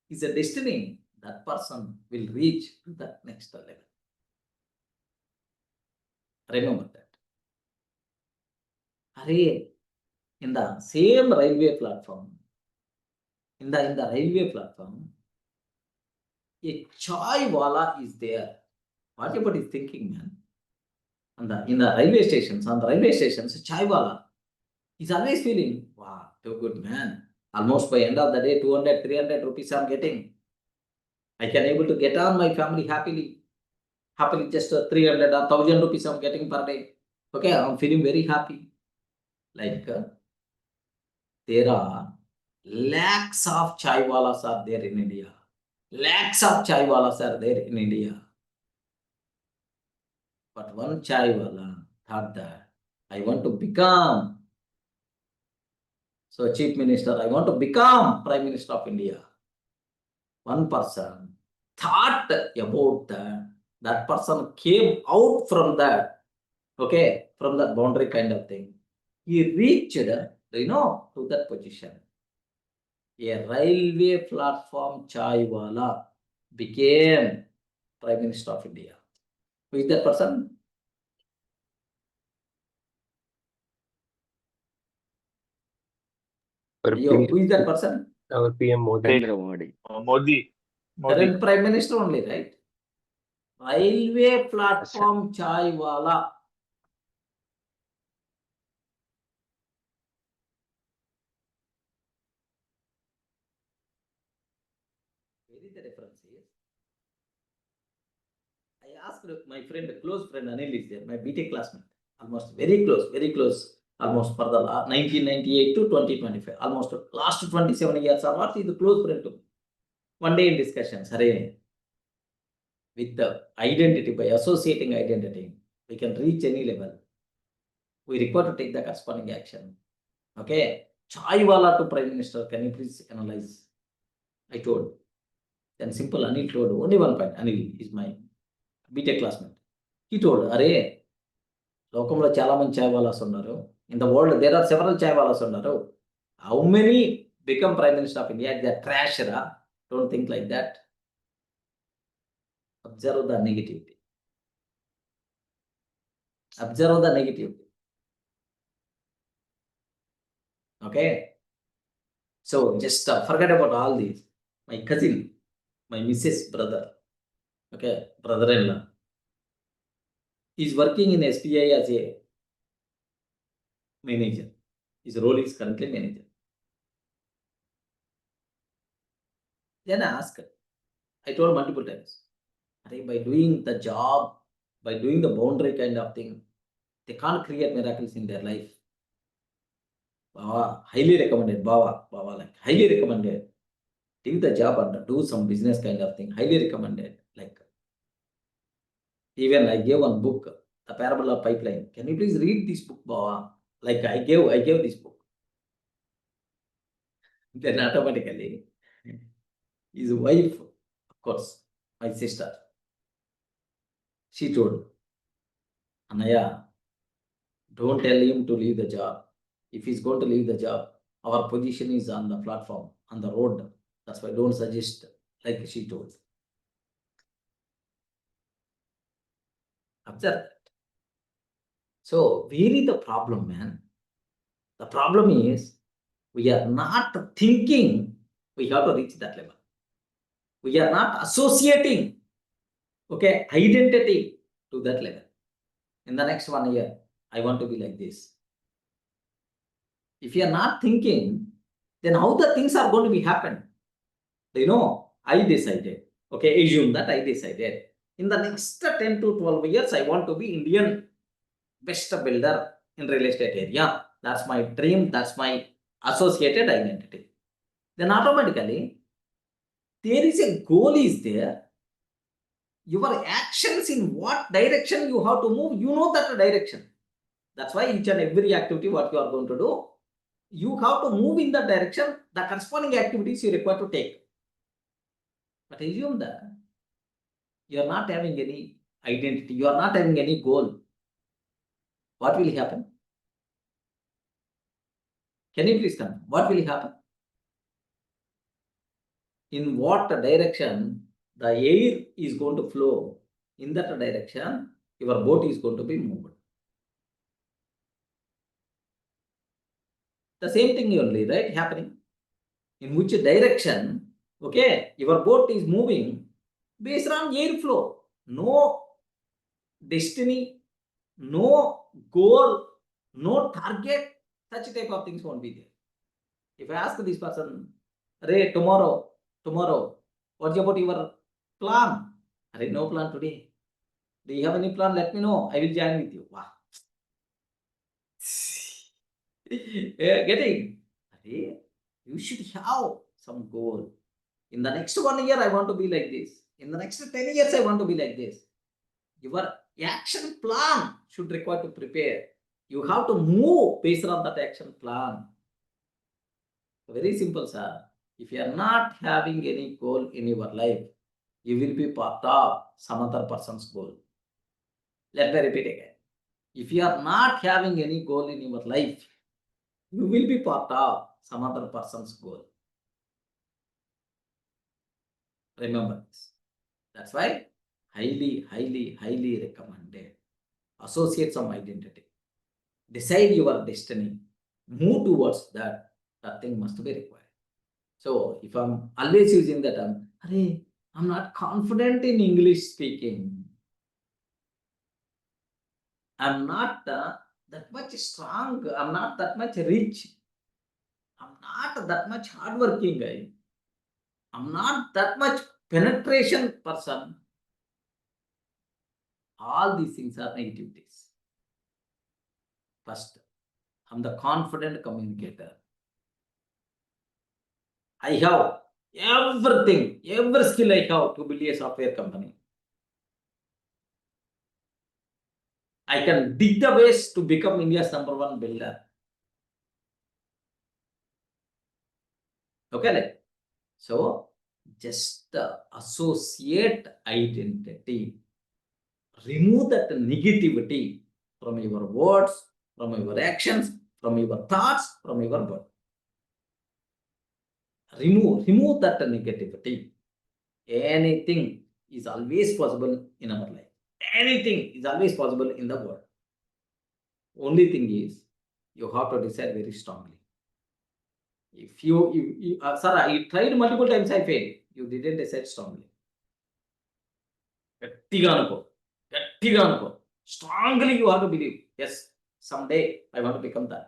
is a destiny. That person will reach to the next level. Remember that. Hare, in the same railway platform, in the railway platform, a chai wala is there. What about is thinking, man? In the railway stations, a chai wala is always feeling, wow, too good, man. Almost by end of the day, 200, 300 rupees I'm getting. I can able to get on my family happily. Just 300 or 1000 rupees I'm getting per day. Okay, I'm feeling very happy. Like, there are lakhs of chai walas are there in India. Lakhs of chai walas are there in India. But one chai wala thought that I want to become Chief Minister, I want to become Prime Minister of India. One person thought about that. That person came out from that, from that boundary kind of thing. He reached, to that position. A railway platform chai wala became Prime Minister of India. Who is that person? Who is that person? Our PM Modi. Narendra Modi. Modi. Current Prime Minister only, right? Railway platform chai wala. Where is the difference here? I asked my friend, close friend Anil is there, my BTech classmate, almost very close, almost for the 1998 to 2025, almost last 27 years or what, is the close friend to me. One day in discussions, with the identity, by associating identity, we can reach any level. We require to take the corresponding action. Okay, chai wala to Prime Minister, can you please analyze? I told. Then simple Anil told only one point. Anil is my BTech classmate. He told, Are, lokamlo chala mandi chai walas unnaru. In the world, there are several chai walas unnaru. How many become Prime Minister of India? They are trash, ra. Don't think like that. Observe the negativity. Observe the negativity. Okay. So just forget about all these. My cousin, my Mrs. brother, okay, brother-in-law, is working in SBI as a manager. His role is currently manager. Then I told multiple times, by doing the job, by doing the boundary kind of thing, they can't create miracles in their life. Baba, highly recommended. Baba, like highly recommended. Take the job and do some business kind of thing. Highly recommended. Like, even I gave one book, The Parable of Pipeline. Can you please read this book, Baba? Like I gave this book. Then automatically, his wife, of course, my sister, she told, Anaya, don't tell him to leave the job. If he's going to leave the job, our position is on the platform, on the road. That's why don't suggest, like she told. Observe that. So, really the problem, man. The problem is we are not thinking we have to reach that level. We are not associating, okay, identity to that level. In the next 1 year, I want to be like this. If you are not thinking, then how the things are going to be happen? You know, I decided, okay, assume that I decided. In the next 10 to 12 years, I want to be Indian best builder in real estate area. That's my dream. That's my associated identity. Then automatically, there is a goal is there. Your actions in what direction you have to move, you know that direction. That's why each and every activity what you are going to do, you have to move in that direction, the corresponding activities you require to take. But assume that you are not having any identity, you are not having any goal. What will happen? Can you please come? What will happen? In what direction the air is going to flow, in that direction, your boat is going to be moved. The same thing only, right? Happening. In which direction, okay, your boat is moving based on air flow. No destiny, no goal, no target, such type of things won't be there. If I ask this person, Ray, tomorrow, what's about your plan? Arey, no plan today. Do you have any plan? Let me know. I will join with you. Wow. Getting? Arey, you should have some goal. In the next 1 year, I want to be like this. In the next 10 years, I want to be like this. Your action plan should require to prepare. You have to move based on that action plan. Very simple, sir. If you are not having any goal in your life, you will be part of some other person's goal. Let me repeat again. If you are not having any goal in your life, you will be part of some other person's goal. Remember this. That's why highly recommended. Associate some identity. Decide your destiny. Move towards that. That thing must be required. So if I'm always using that term, I'm not confident in English speaking. I'm not that much strong. I'm not that much rich. I'm not that much hardworking guy. I'm not that much penetration person. All these things are negativities. First, I'm the confident communicator. I have everything, every skill I have to build a software company. I can dig the ways to become India's #1 builder. Okay, so just the associate identity. Remove that negativity from your words, from your actions, from your thoughts, from your body. Remove that negativity. Anything is always possible in our life. Anything is always possible in the world. Only thing is, you have to decide very strongly. If you sir, I tried multiple times, I failed. you didn't decide strongly. గట్టిగా అనుకో. Strongly you have to believe, yes, someday I want to become that.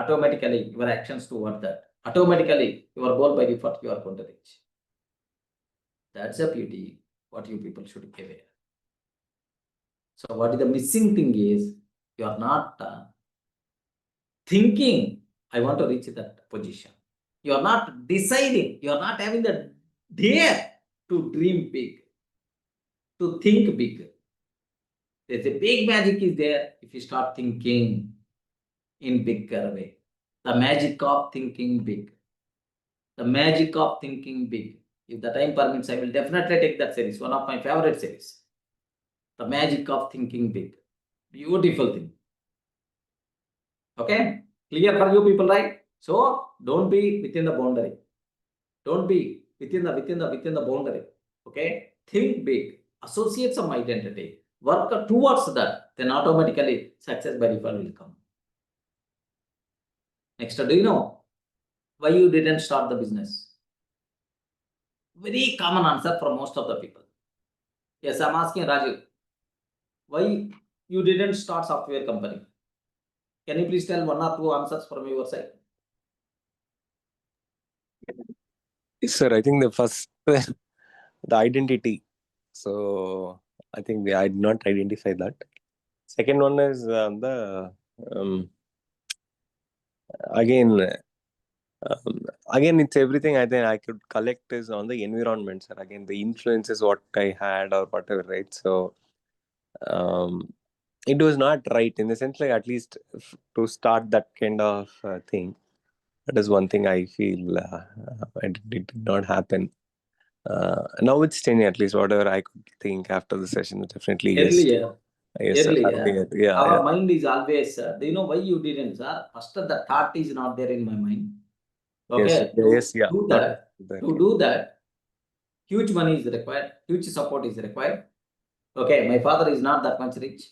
Automatically, your actions toward that. Automatically, your goal by default you are going to reach. That's the beauty. What you people should be aware. So what is the missing thing is, you are not thinking, I want to reach that position. You are not deciding, you are not having the dare to dream big, to think big. There's a big magic is there if you start thinking in bigger way. The magic of thinking big. The magic of thinking big. If the time permits, I will definitely take that series, one of my favorite series. The magic of thinking big. Beautiful thing. Okay? Clear for you people, right? So don't be within the boundary. Don't be within the boundary. Okay? Think big. Associate some identity. Work towards that. Then automatically success by default will come. Next, do you know why you didn't start the business? Very common answer for most of the people. Yes, I'm asking Rajiv. Why you didn't start software company? Can you please tell one or two answers from your side? Sir, I think the first, the identity. So I think I did not identify that. Second one is again it's everything I think I could collect is on the environment, sir. Again, the influences what I had or whatever, right? So it was not right in the sense, like, at least to start that kind of thing. That is one thing I feel it did not happen. Now it's 10, at least whatever I could think after the session, definitely yes. Earlier, Yes, sir. earlier, Yeah, our yeah. mind is always, do you know why you didn't, sir? First, the thought is not there in my mind. Okay, Yes, yeah. do that. To do that, huge money is required, huge support is required. Okay, my father is not that much rich.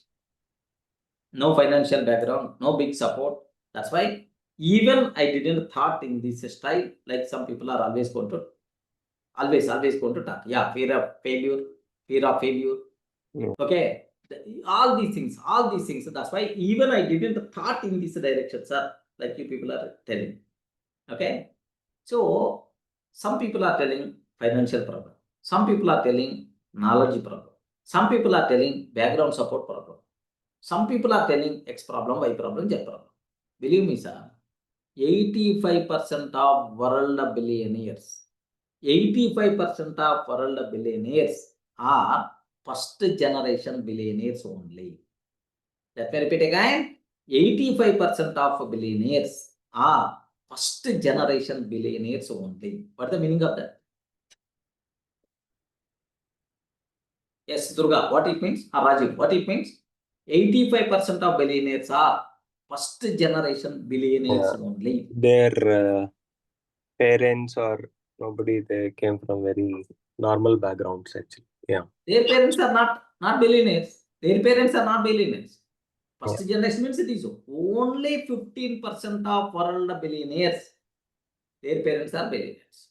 No financial background, no big support. That's why even I didn't thought in this style, like some people are always going to talk. Yeah, fear of failure. Yeah. Okay, all these things. That's why even I didn't thought in this direction, sir, like you people are telling. Okay, so some people are telling financial problem. Some people are telling knowledge problem. Some people are telling background support problem. Some people are telling X problem, Y problem, Z problem. Believe me, sir, 85% of world billionaires, 85% of world billionaires are first generation billionaires only. Let me repeat again. 85% of billionaires are first generation billionaires only. What is the meaning of that? Yes, Durga, what it means? Rajiv, what it means? 85% of billionaires are first generation billionaires only. Their parents or nobody, they came from very normal backgrounds actually. Yeah. Their parents are not billionaires. Their parents are not billionaires. First generation means it is only 15% of world billionaires. Their parents are billionaires.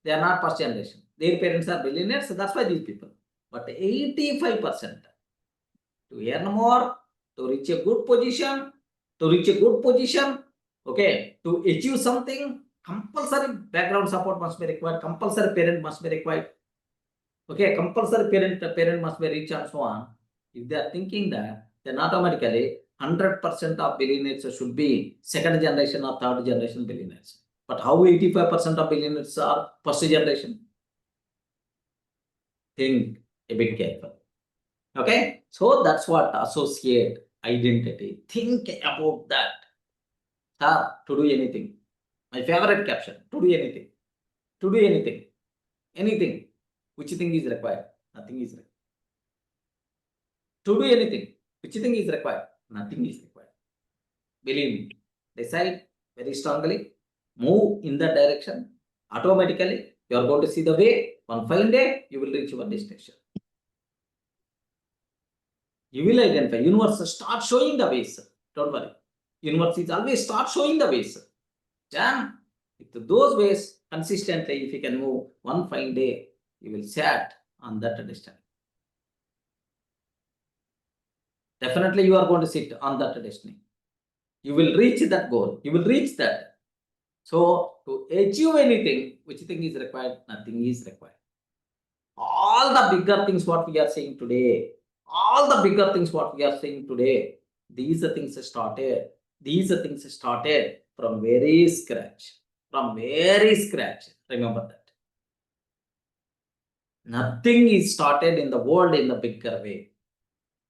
They are not first generation. Their parents are billionaires, so that's why these people. But 85% to earn more, to reach a good position, okay, to achieve something, compulsory background support must be required, compulsory parent must be required. Okay, compulsory parent must be rich and so on. If they are thinking that, then automatically 100% of billionaires should be second generation or third generation billionaires. But how 85% of billionaires are first generation? Think a bit careful. Okay, so that's what associate identity. Think about that. To do anything. My favorite caption, to do anything. To do anything. Anything. Which thing is required? Nothing is required. To do anything. Which thing is required? Nothing is required. Believe me. Decide very strongly. Move in that direction. Automatically, you are going to see the way. One fine day, you will reach your destination. You will identify. Universe start showing the ways. Don't worry. Universe is always start showing the ways. Then, with those ways, consistently, if you can move one fine day, you will sat on that destiny. Definitely, you are going to sit on that destiny. You will reach that goal. You will reach that. So, to achieve anything, which thing is required? Nothing is required. All the bigger things what we are saying today, all the bigger things what we are saying today, these are things started. These are things started from very scratch. From very scratch. Remember that. Nothing is started in the world in the bigger way.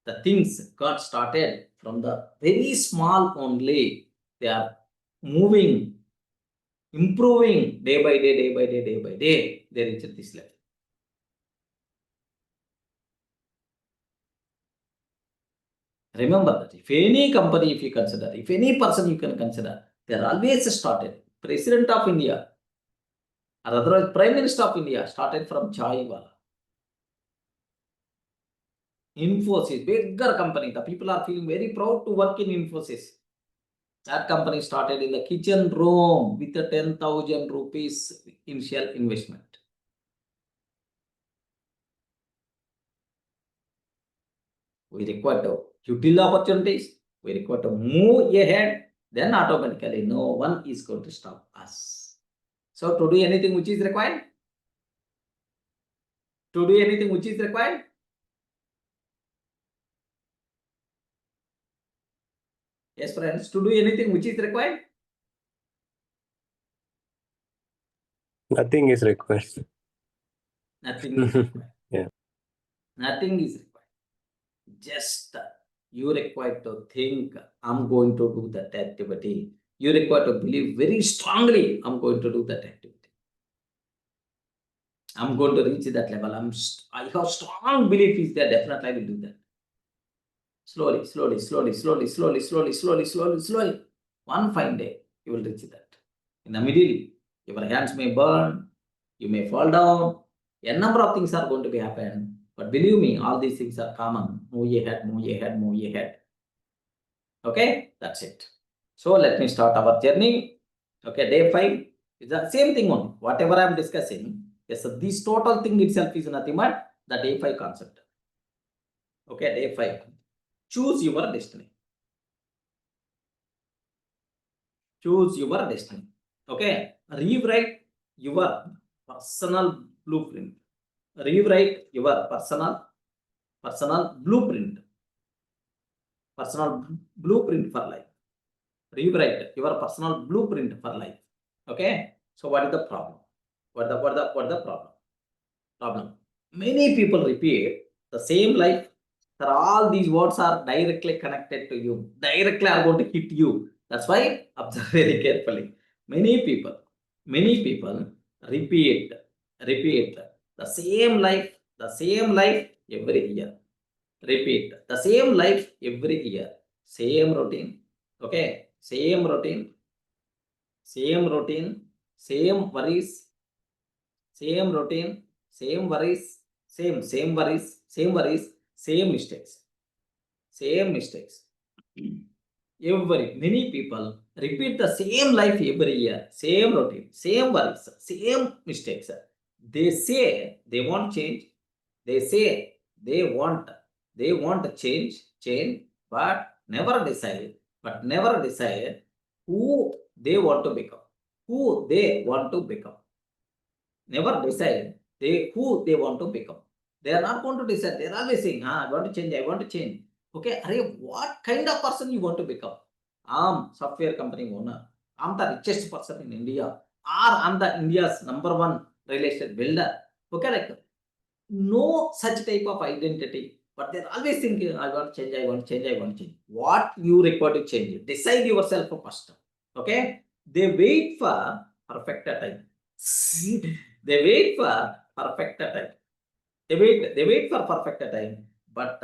The things got started from the very small only. They are moving, improving day by day, day by day, day by day. They reach this level. Remember that if any company, if you consider, if any person you can consider, they are always started. President of India, or otherwise Prime Minister of India, started from chai wala. Infosys, bigger company. The people are feeling very proud to work in Infosys. That company started in the kitchen room with a 10,000 rupees initial investment. We require to utilize opportunities. We require to move ahead. Then automatically no one is going to stop us. So to do anything which is required? To do anything which is required? Yes, friends, to do anything which is required? Nothing is required. Nothing is required. Yeah. Nothing is required. Just you require to think, I'm going to do that activity. You require to believe very strongly, I'm going to do that activity. I'm going to reach that level. I have strong belief is there, definitely I will do that. Slowly, slowly, slowly, slowly, slowly, slowly, slowly, slowly, slowly. One fine day, you will reach that. In the middle, your hands may burn, you may fall down. A number of things are going to be happen. But believe me, all these things are common. Move ahead, move ahead, move ahead. Okay, that's it. So let me start our journey. Okay, day 5 is the same thing only. Whatever I am discussing, yes, so this total thing itself is nothing but the day 5 concept. Okay, day 5. Choose your destiny. Choose your destiny. Okay, rewrite your personal blueprint. Rewrite your personal blueprint. Personal blueprint for life. Rewrite your personal blueprint for life. Okay. So what is the problem? What the problem? Problem. Many people repeat the same life. That all these words are directly connected to you. Directly are going to hit you. That's why observe very carefully. Many people repeat the same life every year. Repeat the same life every year. Same routine. Okay. Same routine. Same routine. Same worries. Same routine. Same worries. Same worries. Same worries. Same mistakes. Same mistakes. Many people repeat the same life every year. Same routine. Same worries. Same mistakes. They say they want change. They say they want change, but never decide who they want to become. Who they want to become. Never decide who they want to become. They are not going to decide. They are always saying, I want to change, I want to change. Okay, what kind of person you want to become? I'm software company owner. I'm the richest person in India. Or I'm the India's #1 real estate builder. Okay, like no such type of identity. But they're always thinking, I want to change, I want to change, I want to change. What you require to change? Decide yourself first. Okay? They wait for perfect time. They wait for perfect time. They wait for perfect time. But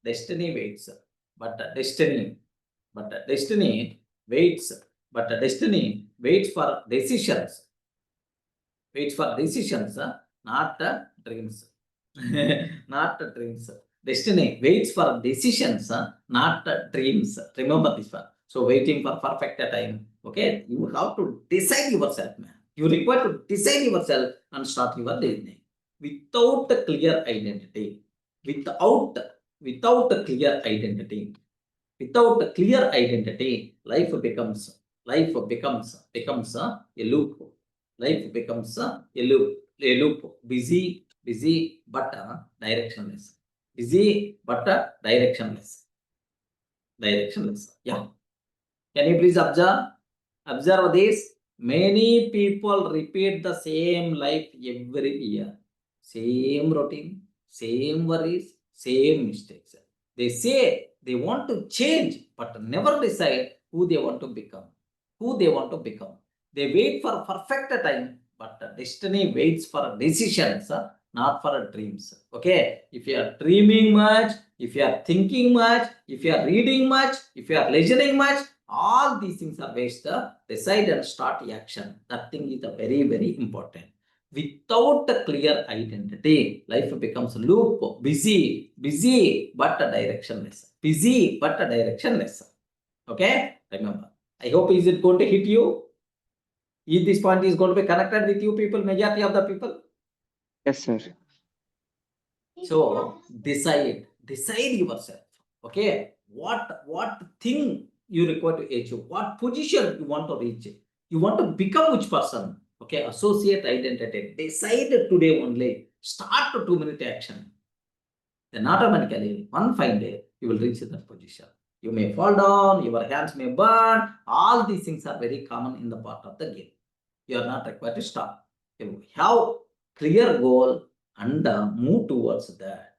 destiny waits. But destiny waits. But destiny waits for decisions. Waits for decisions, not dreams. Not dreams. Destiny waits for decisions, not dreams. Remember this one. So waiting for perfect time. Okay, you have to decide yourself, man. You require to decide yourself and start your learning. Without a clear identity, without a clear identity, life becomes a loop. Life becomes a loop. Busy, but directionless. Busy, but directionless. Yeah. Can you please observe this? Many people repeat the same life every year. Same routine, same worries, same mistakes. They say they want to change, but never decide who they want to become. They wait for perfect time, but destiny waits for decisions, not for dreams. Okay, if you are dreaming much, if you are thinking much, if you are reading much, if you are listening much, all these things are waste. Decide and start action. That thing is very, very important. Without a clear identity, life becomes loop, busy, but directionless. Busy, but directionless. Okay, remember. I hope is it going to hit you? Is this point is going to be connected with you people, majority of the people? Yes, sir. So decide yourself. Okay, what thing you require to achieve, what position you want to reach, you want to become which person. Okay, associate identity. Decide today only. Start a 2-minute action. Then automatically, one fine day, you will reach that position. You may fall down, your hands may burn. All these things are very common in the part of the game. You are not required to stop. You have clear goal and move towards that.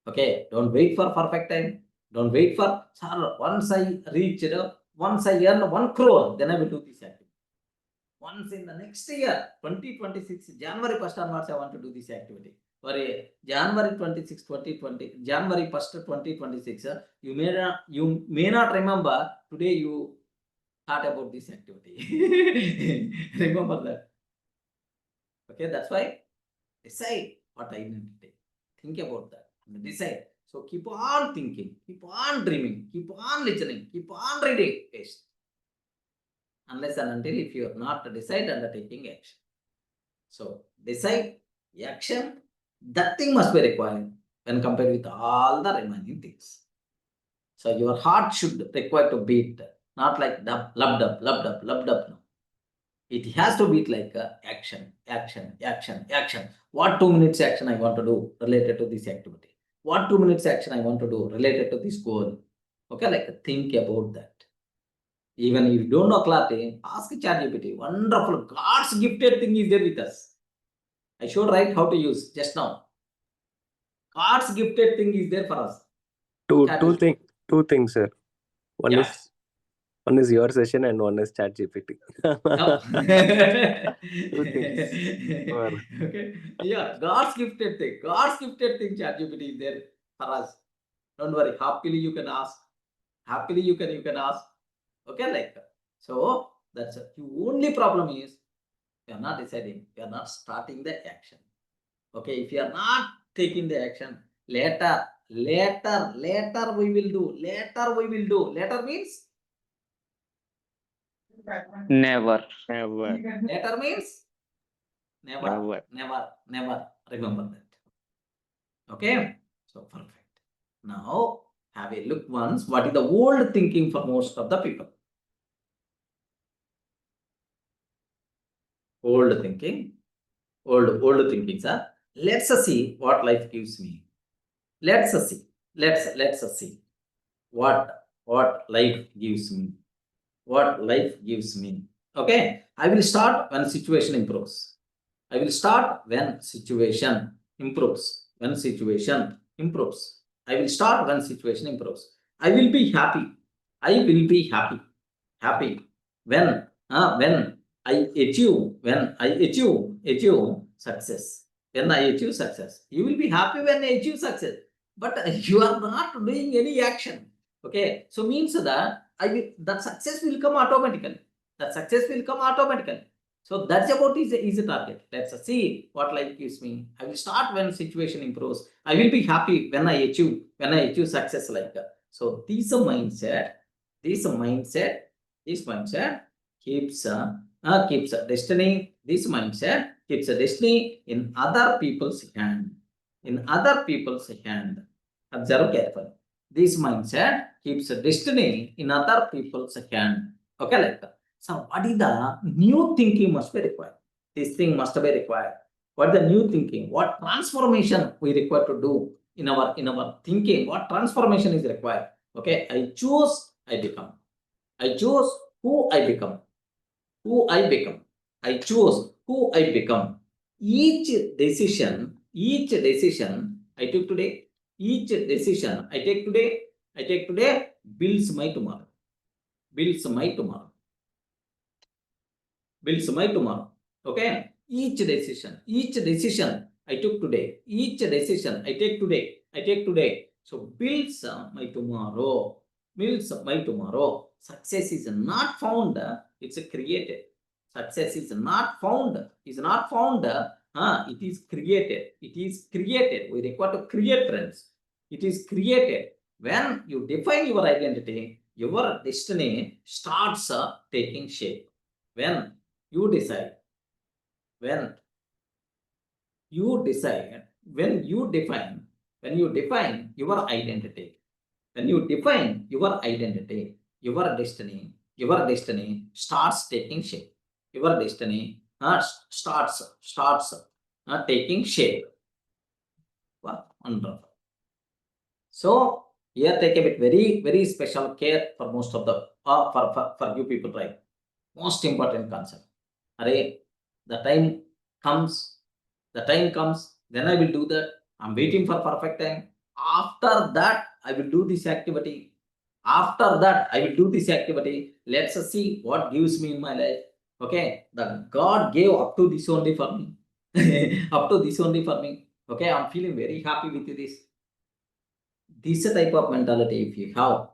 Okay, don't wait for perfect time. Don't wait for, sir, once I earn 1 crore, then I will do this activity. Once in the next year, 2026, January 1st onwards, I want to do this activity. For January 26, 2020, January 1st, 2026, you may not remember today you thought about this activity. Remember that. Okay, that's why decide what identity. Think about that and decide. So keep on thinking, keep on dreaming, keep on listening, keep on reading. Yes. Unless and until if you have not decided undertaking action. So decide action, that thing must be required when compared with all the remaining things. So your heart should require to beat, not like dub, lub dub. No. It has to beat like action. What 2 minutes action I want to do related to this activity? What 2 minutes action I want to do related to this goal? Okay, like think about that. Even if you don't know clarity, ask ChatGPT. Wonderful, God's gifted thing is there with us. I showed right how to use just now. God's gifted thing is there for us. Two things, sir. One Yeah. is your session and one is ChatGPT. No. Two things. Okay. Yeah, God's gifted thing. ChatGPT is there for us. Don't worry. Happily you can ask. You can ask. Okay, like that. So that's it. The only problem is you are not deciding. You are not starting the action. Okay, if you are not taking the action, later we will do. Later means Never. later means never. Remember that. Okay, so perfect. Now have a look once. What is the old thinking for most of the people? Old thinking, sir. Let's see what life gives me. Let's see what life gives me. Okay, I will start when situation improves. I will start when situation improves. I will start when situation improves. I will be happy. When I achieve success. You will be happy when I achieve success. But you are not doing any action. Okay, so means that that success will come automatically. So that's about is a target. Let's see what life gives me. I will start when situation improves. I will be happy when I achieve success like that. So this mindset keeps keeps a destiny. This mindset keeps a destiny in other people's hand. In other people's hand. Observe carefully. This mindset keeps a destiny in other people's hand. Okay, like that. So, what is the new thinking must be required? This thing must be required. What the new thinking? What transformation we require to do in our thinking? What transformation is required? Okay, I choose, I become. I choose who I become. Who I become. I choose who I become. Each decision I took today, each decision I take today builds my tomorrow. Builds my tomorrow. Builds my tomorrow. Okay? Each decision I took today, each decision I take today. So builds my tomorrow. Builds my tomorrow. Success is not found, it's created. Success is not found, it is created. It is created. We require to create, friends. It is created. When you define your identity, your destiny starts taking shape. When you decide, when you define your identity, your destiny starts taking shape. Your destiny starts taking shape. Wow, wonderful. So here take a bit very special care for most of the for you people, right? Most important concept. Array, the time comes, then I will do that. I'm waiting for perfect time. After that, I will do this activity. Let's see what gives me in my life. Okay, the God gave up to this only for me. Okay, I'm feeling very happy with this. This type of mentality, if you have,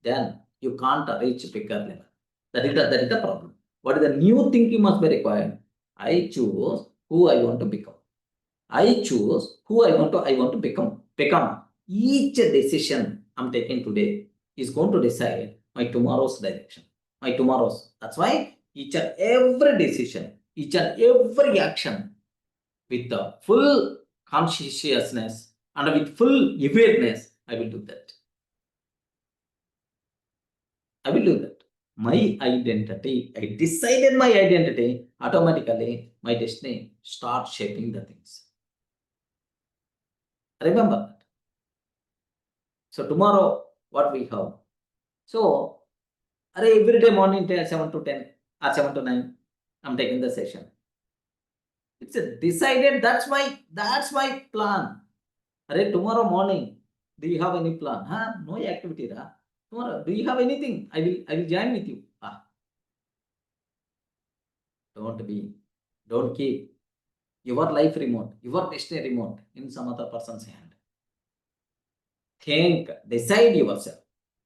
then you can't reach bigger level. That is the problem. What is the new thinking must be required? I choose who I want to become. I choose who I want to become. Each decision I'm taking today is going to decide my tomorrow's direction. That's why each and every decision, each and every action with the full consciousness and with full awareness, I will do that. My identity, I decided my identity, automatically my destiny starts shaping the things. Remember that. So tomorrow, what we have? So, every day morning 7 to 10 or 7 to 9, I'm taking the session. It's a decided, that's my plan. Tomorrow morning, do you have any plan? No activity. Tomorrow, do you have anything? I will join with you. Don't keep your life remote, your destiny remote in some other person's hand. Think, decide yourself.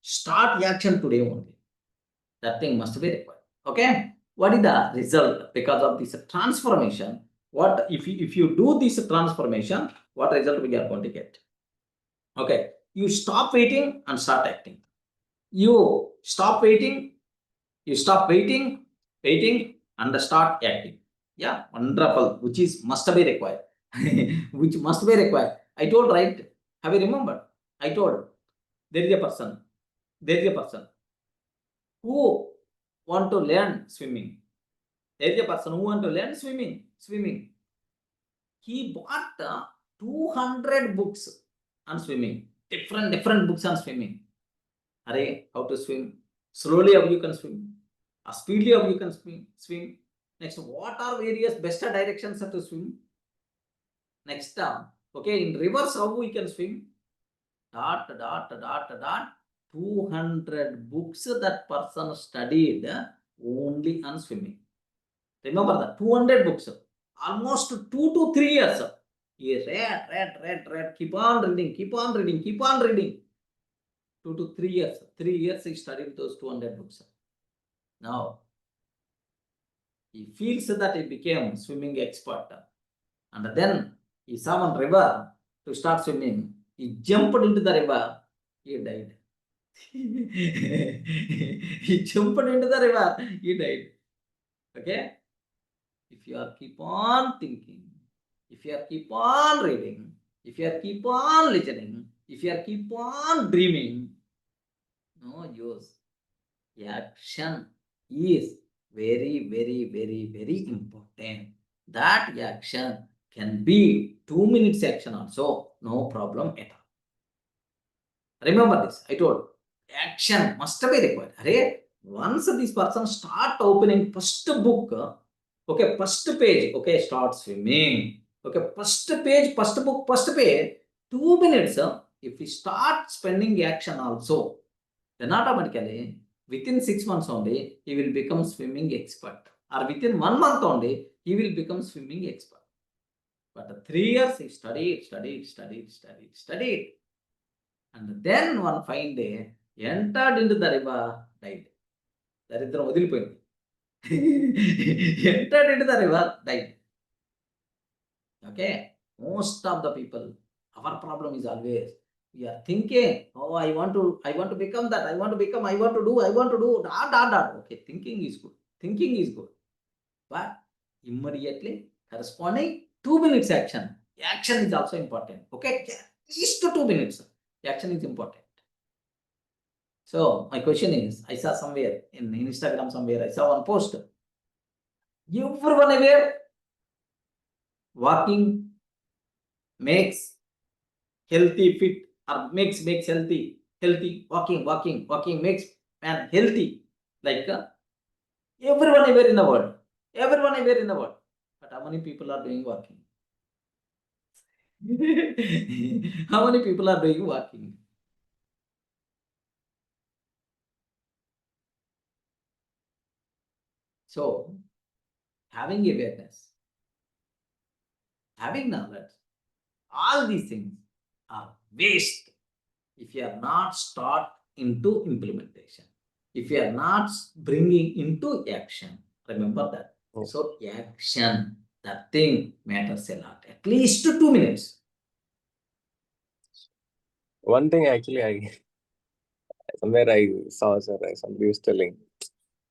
Start action today only. That thing must be required. Okay? What is the result because of this transformation? What if you do this transformation, what result we are going to get? Okay, you stop waiting and start acting. You stop waiting and start acting. Yeah, wonderful. Which must be required. Which must be required. I told, right? Have you remembered? I told there is a person who want to learn swimming. There is a person who want to learn swimming. He bought 200 books on swimming. Different books on swimming. How to swim. Slowly how you can swim. Speedily how you can swim. Next, what are various best directions to swim? Next, okay, in reverse how we can swim. 200 books that person studied only on swimming. Remember that 200 books, almost 2 to 3 years. He read, keep on reading. 2 to 3 years. 3 years he studied those 200 books. Now, he feels that he became swimming expert. And then he saw one river to start swimming. He jumped into the river. He died. He jumped into the river. He died. Okay? If you are keep on thinking, if you are keep on reading, if you are keep on listening, if you are keep on dreaming, no use. Action is very, very, very, very important. That action can be 2 minutes action also, no problem at all. Remember this, I told action must be required. Array, once this person start opening first book, okay, first page, okay, start swimming. Okay, first page, first book, first page, 2 minutes. If we start spending action also, then automatically within 6 months only he will become swimming expert, or within 1 month only he will become swimming expert. But 3 years he studied, and then one fine day entered into the river, died. Daridram వదిలిపోయింది. Entered into the river, died. Okay, most of the people, our problem is always we are thinking, oh, I want to become that, I want to do dot. Okay, thinking is good, but immediately corresponding 2 minutes action is also important. Okay, at least 2 minutes action is important. So my question is, I saw somewhere in Instagram, somewhere I saw one post, everyone aware walking makes healthy, fit, or makes healthy, walking makes man healthy. Like everyone aware in the world, but how many people are doing walking? How many people are doing walking? So having awareness, having knowledge, all these things are waste if you are not start into implementation, if you are not bringing into action. Remember that. Yes. So action, that thing matters a lot. At least 2 minutes. One thing actually, somewhere I saw, sir, somebody was telling,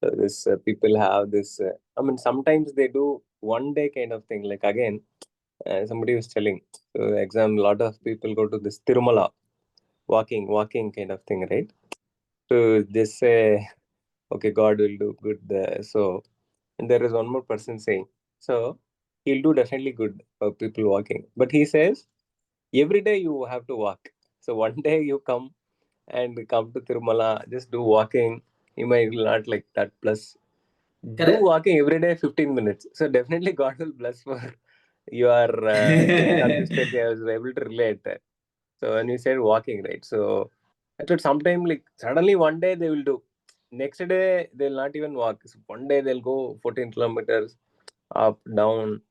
so this people have this. I mean, sometimes they do one day kind of thing. Like again, somebody was telling. So exam, a lot of people go to this Tirumala, walking kind of thing, right? So they say, okay, God will do good there. So, and there is one more person saying, so he'll do definitely good for people walking. But he says, every day you have to walk. So one day you come to Tirumala, just do walking. You might not like that. Plus, do Correct. walking every day 15 minutes. So definitely God will bless for your consistency. I was able to relate. So when you said walking, right? So I thought sometime like suddenly one day they will do. Next day they'll not even walk. So one day they'll go 14 kilometers up, down,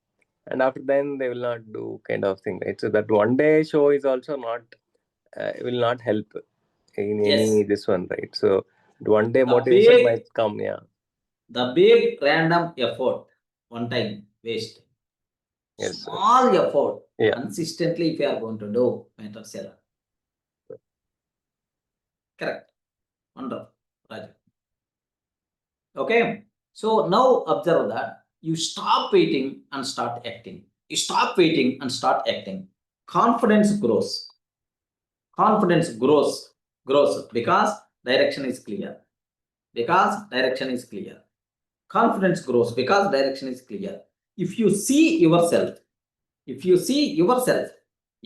and after then they will not do kind of thing, right? So that one day show is also not will not help in any Yes. this one, right? So one day The motivation big, might come, yeah. the big random effort, one time waste. Yes, sir. Small effort, Yeah. consistently if you are going to do, matters a lot. Correct. Wonderful, Raju. Okay, so now observe that you stop waiting and start acting. You stop waiting and start acting. Confidence grows. Confidence grows because direction is clear. Confidence grows because direction is clear. If you see yourself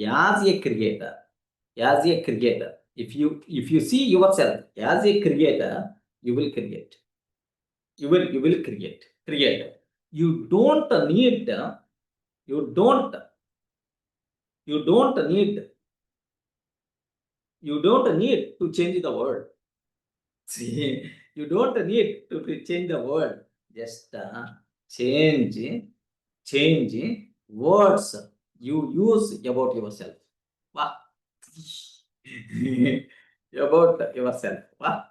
as a creator, if you see yourself as a creator, you will create. You will create. You don't need to change the world. See, you don't need to change the world. Just change words you use about yourself. Wow. About yourself. Wow.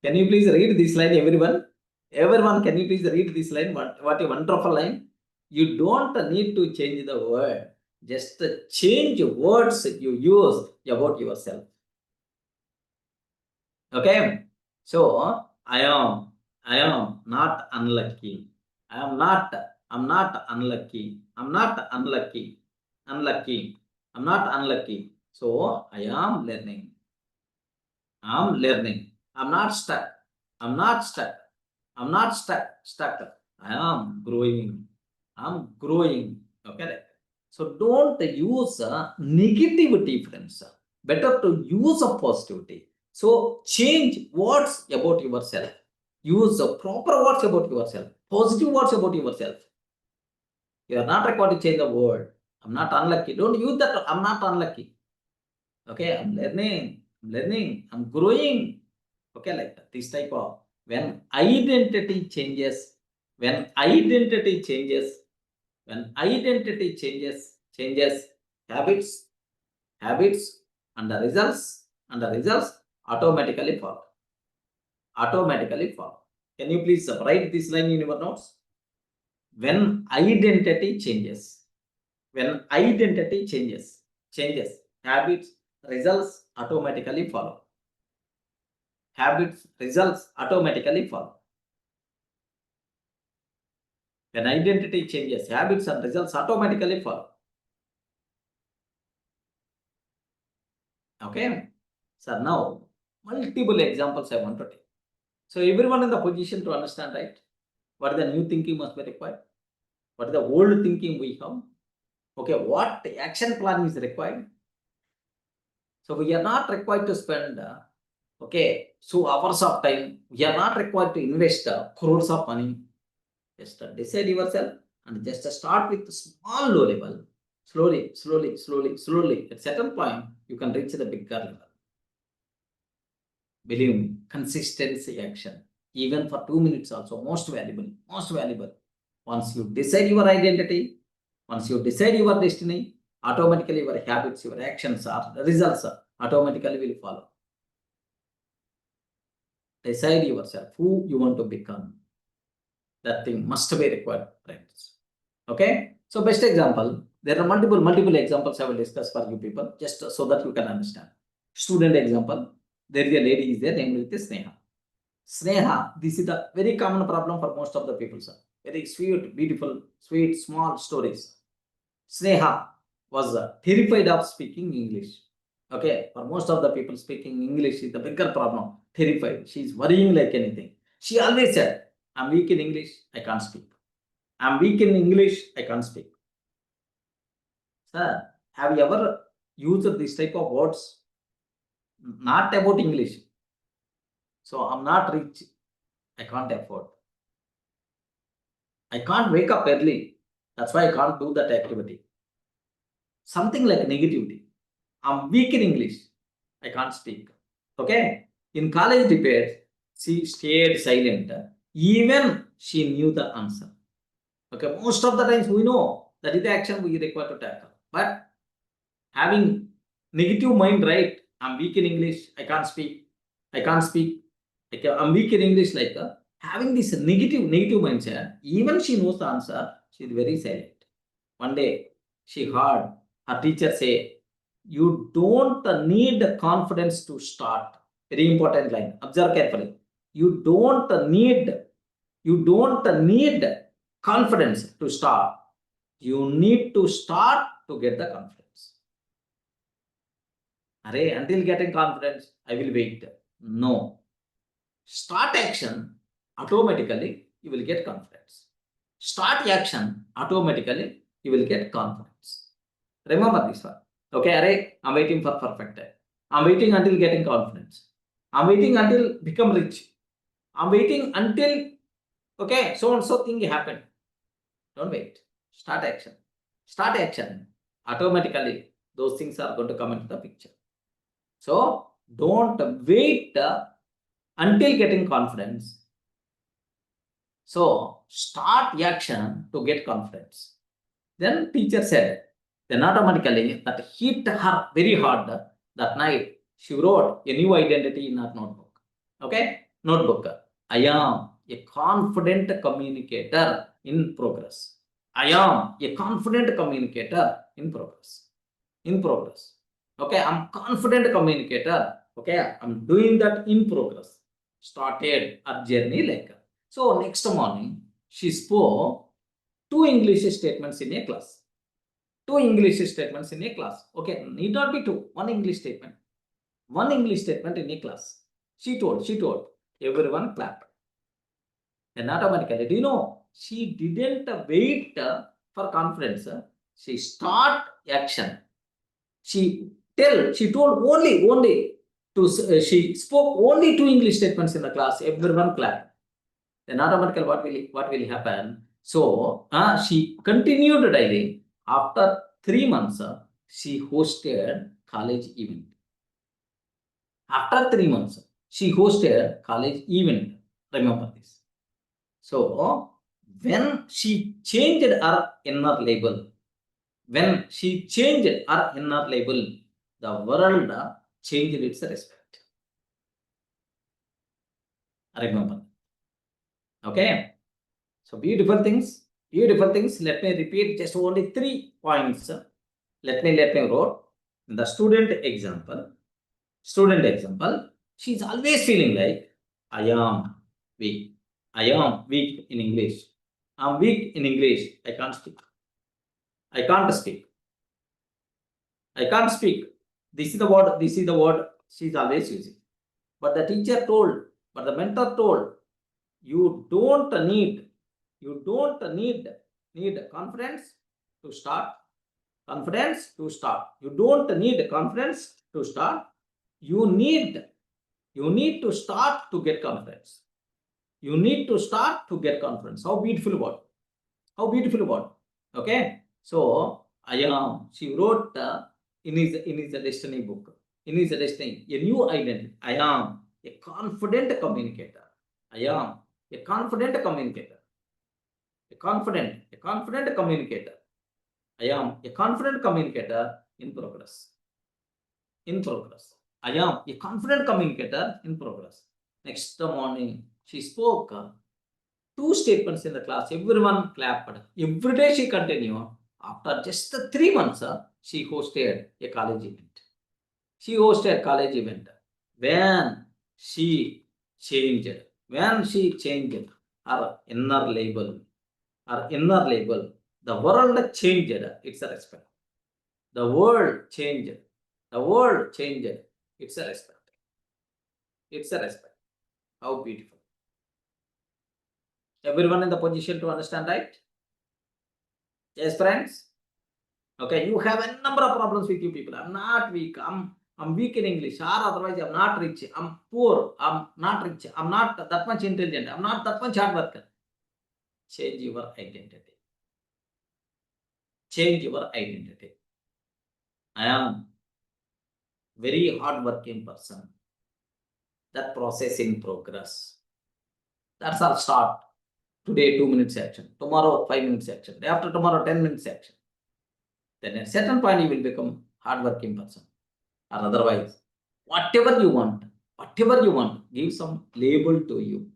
Can you please read this line, everyone? Everyone, can you please read this line? What a wonderful line. You don't need to change the word. Just change words you use about yourself. Okay? So, I am not unlucky. I'm not unlucky. I'm not unlucky. I'm not unlucky. So I am learning. I'm learning. I'm not stuck. I'm not stuck. I'm not stuck. I am growing. I'm growing. Okay. So don't use negativity, friends. Better to use a positivity. So change words about yourself. Use proper words about yourself. Positive words about yourself. You are not required to change the word. I'm not unlucky. Don't use that. I'm not unlucky. Okay, I'm learning, I'm growing. Okay, like that. This type of when identity changes, when identity changes, changes habits, and the results automatically follow. Automatically follow. Can you please write this line in your notes? When identity changes, habits, results automatically follow. Habits, results automatically follow. When identity changes, habits and results automatically follow. Okay. So now, multiple examples I want to take. So everyone in the position to understand, right? What is the new thinking must be required? What is the old thinking we have? Okay, what action plan is required? So we are not required to spend hours of time. We are not required to invest crores of money. Just decide yourself and just start with small low level. Slowly. At certain point, you can reach the bigger level. Believe me, consistency action, even for 2 minutes also, most valuable. Once you decide your identity, once you decide your destiny, automatically your habits, your actions, the results automatically will follow. Decide yourself who you want to become. That thing must be required, friends. Okay. So best example, there are multiple examples I will discuss for you people, just so that you can understand. Student example, there is a lady is there named with Sneha. Sneha, this is the very common problem for most of the people, sir. Very sweet, beautiful, sweet, small stories. Sneha was terrified of speaking English. Okay, for most of the people, speaking English is the bigger problem. Terrified. She's worrying like anything. She always said, I'm weak in English, I can't speak. I'm weak in English, I can't speak. Sir, have you ever used this type of words? Not about English. So I'm not rich, I can't afford. I can't wake up early. That's why I can't do that activity. Something like negativity. I'm weak in English. I can't speak. Okay. In college debates, she stayed silent. Even she knew the answer. Okay. Most of the times we know that is the action we require to tackle. But having negative mind, right? I'm weak in English. I can't speak. I'm weak in English. Like having this negative mindset, even she knows the answer, she's very silent. One day, she heard her teacher say, you don't need confidence to start. Very important line. Observe carefully. You don't need confidence to start. You need to start to get the confidence. Array, until getting confidence, I will wait. No. Start action, automatically you will get confidence. Start action, automatically you will get confidence. Remember this one. Okay, array, I'm waiting for perfect time. I'm waiting until getting confidence. I'm waiting until become rich. I'm waiting until, okay, so and so thing happen. Don't wait. Start action. Start action. Automatically, those things are going to come into the picture. So, don't wait until getting confidence. So, start action to get confidence. Then teacher said, then automatically that hit her very hard that night. She wrote a new identity in her notebook. Okay, notebook. I am a confident communicator in progress. I am a confident communicator in progress. Okay, I'm confident communicator. Okay, I'm doing that in progress. Started a journey like. So next morning, she spoke 2 English statements in a class. 2 English statements in a class. Okay, need not be 2. 1 English statement. 1 English statement in a class. She told. Everyone clapped. And automatically, do you know, she didn't wait for conference. She start action. She told only she spoke only 2 English statements in the class. Everyone clapped. Then automatically, what will happen? So she continued daily. After 3 months, she hosted college event. After 3 months, she hosted college event. Remember this. So when she changed her inner label, the world changed its respect. Remember. Okay. So beautiful things. Let me repeat just only 3 points. Let me wrote the student example. She's always feeling like I am weak. I am weak in English. I'm weak in English. I can't speak. This is the word she's always using. But the teacher told, but the mentor told, you don't need confidence to start. You don't need confidence to start. You need to start to get confidence. How beautiful word. Okay. So she wrote in his destiny book. In his destiny, a new identity. I am a confident communicator. I am a confident communicator. I am a confident communicator in progress. I am a confident communicator in progress. Next morning, she spoke 2 statements in the class. Everyone clapped. Every day she continued. After just 3 months, she hosted a college event. When she changed her inner label, the world changed its respect. The world changed its respect. How beautiful. Everyone in the position to understand, right? Yes, friends. Okay, you have a number of problems with you people. I'm not weak. I'm weak in English, or otherwise I'm not rich. I'm poor. I'm not rich. I'm not that much intelligent. I'm not that much hard worker. Change your identity. I am very hard-working person. That process in progress. That's our start. Today 2 minutes action. Tomorrow 5 minutes action. Day after tomorrow 10 minutes action. Then at a certain point you will become hard-working person. Or otherwise, whatever you want, give some label to you.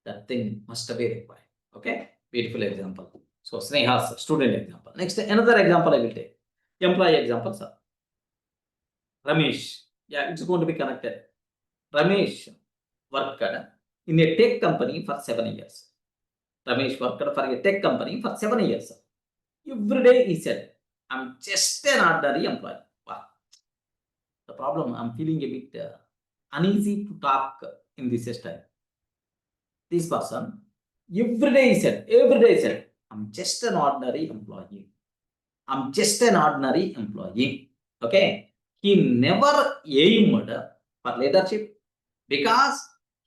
That thing must be required. Okay? Beautiful example. So Sneha's student example. Next, another example I will take. Employee example, sir. Ramesh. Yeah, it's going to be connected. Ramesh worked in a tech company for 7 years. Every day he said, I'm just an ordinary employee. Wow. The problem, I'm feeling a bit uneasy to talk in this style. This person, every day he said, I'm just an ordinary employee. Okay. He never aimed for leadership because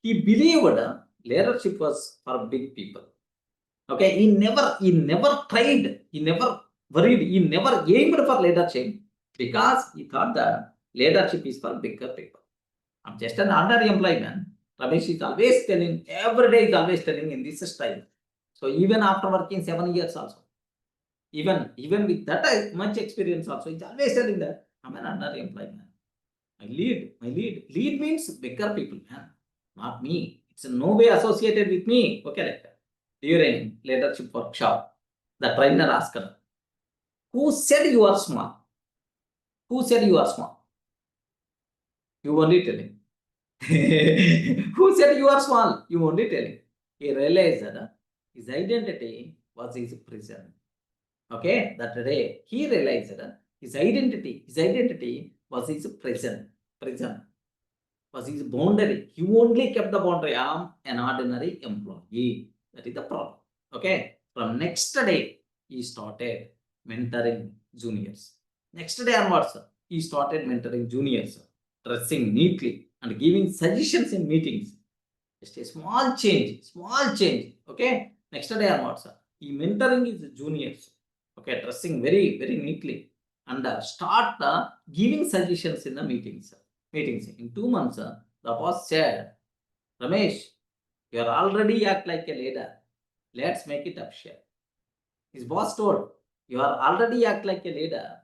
he believed leadership was for big people. Okay. He never tried, he never worried, he never aimed for leadership because he thought that leadership is for bigger people. I'm just an ordinary employee, man. Ramesh is always telling, every day is always telling in this style. So even after working 7 years also, even with that much experience also, he's always telling that I'm an ordinary employee, man. I lead. Lead means bigger people, man. Not me. It's in no way associated with me. Okay, like that. During leadership workshop, the trainer asked her, who said you are smart? You only tell him. Who said you are small? You only telling. He realized that his identity was his prison. Okay, that day he realized that his identity was his prison. Was his boundary. He only kept the boundary. I am an ordinary employee. That is the problem. Okay. From next day, he started mentoring juniors. Next day onwards, he started mentoring juniors, dressing neatly and giving suggestions in meetings. Just a small change. Okay. Next day onwards, he mentoring his juniors. Okay, dressing very, very neatly and start giving suggestions in the meetings. In 2 months, the boss said, Ramesh, you are already act like a leader. Let's make it official. His boss told, you are already act like a leader.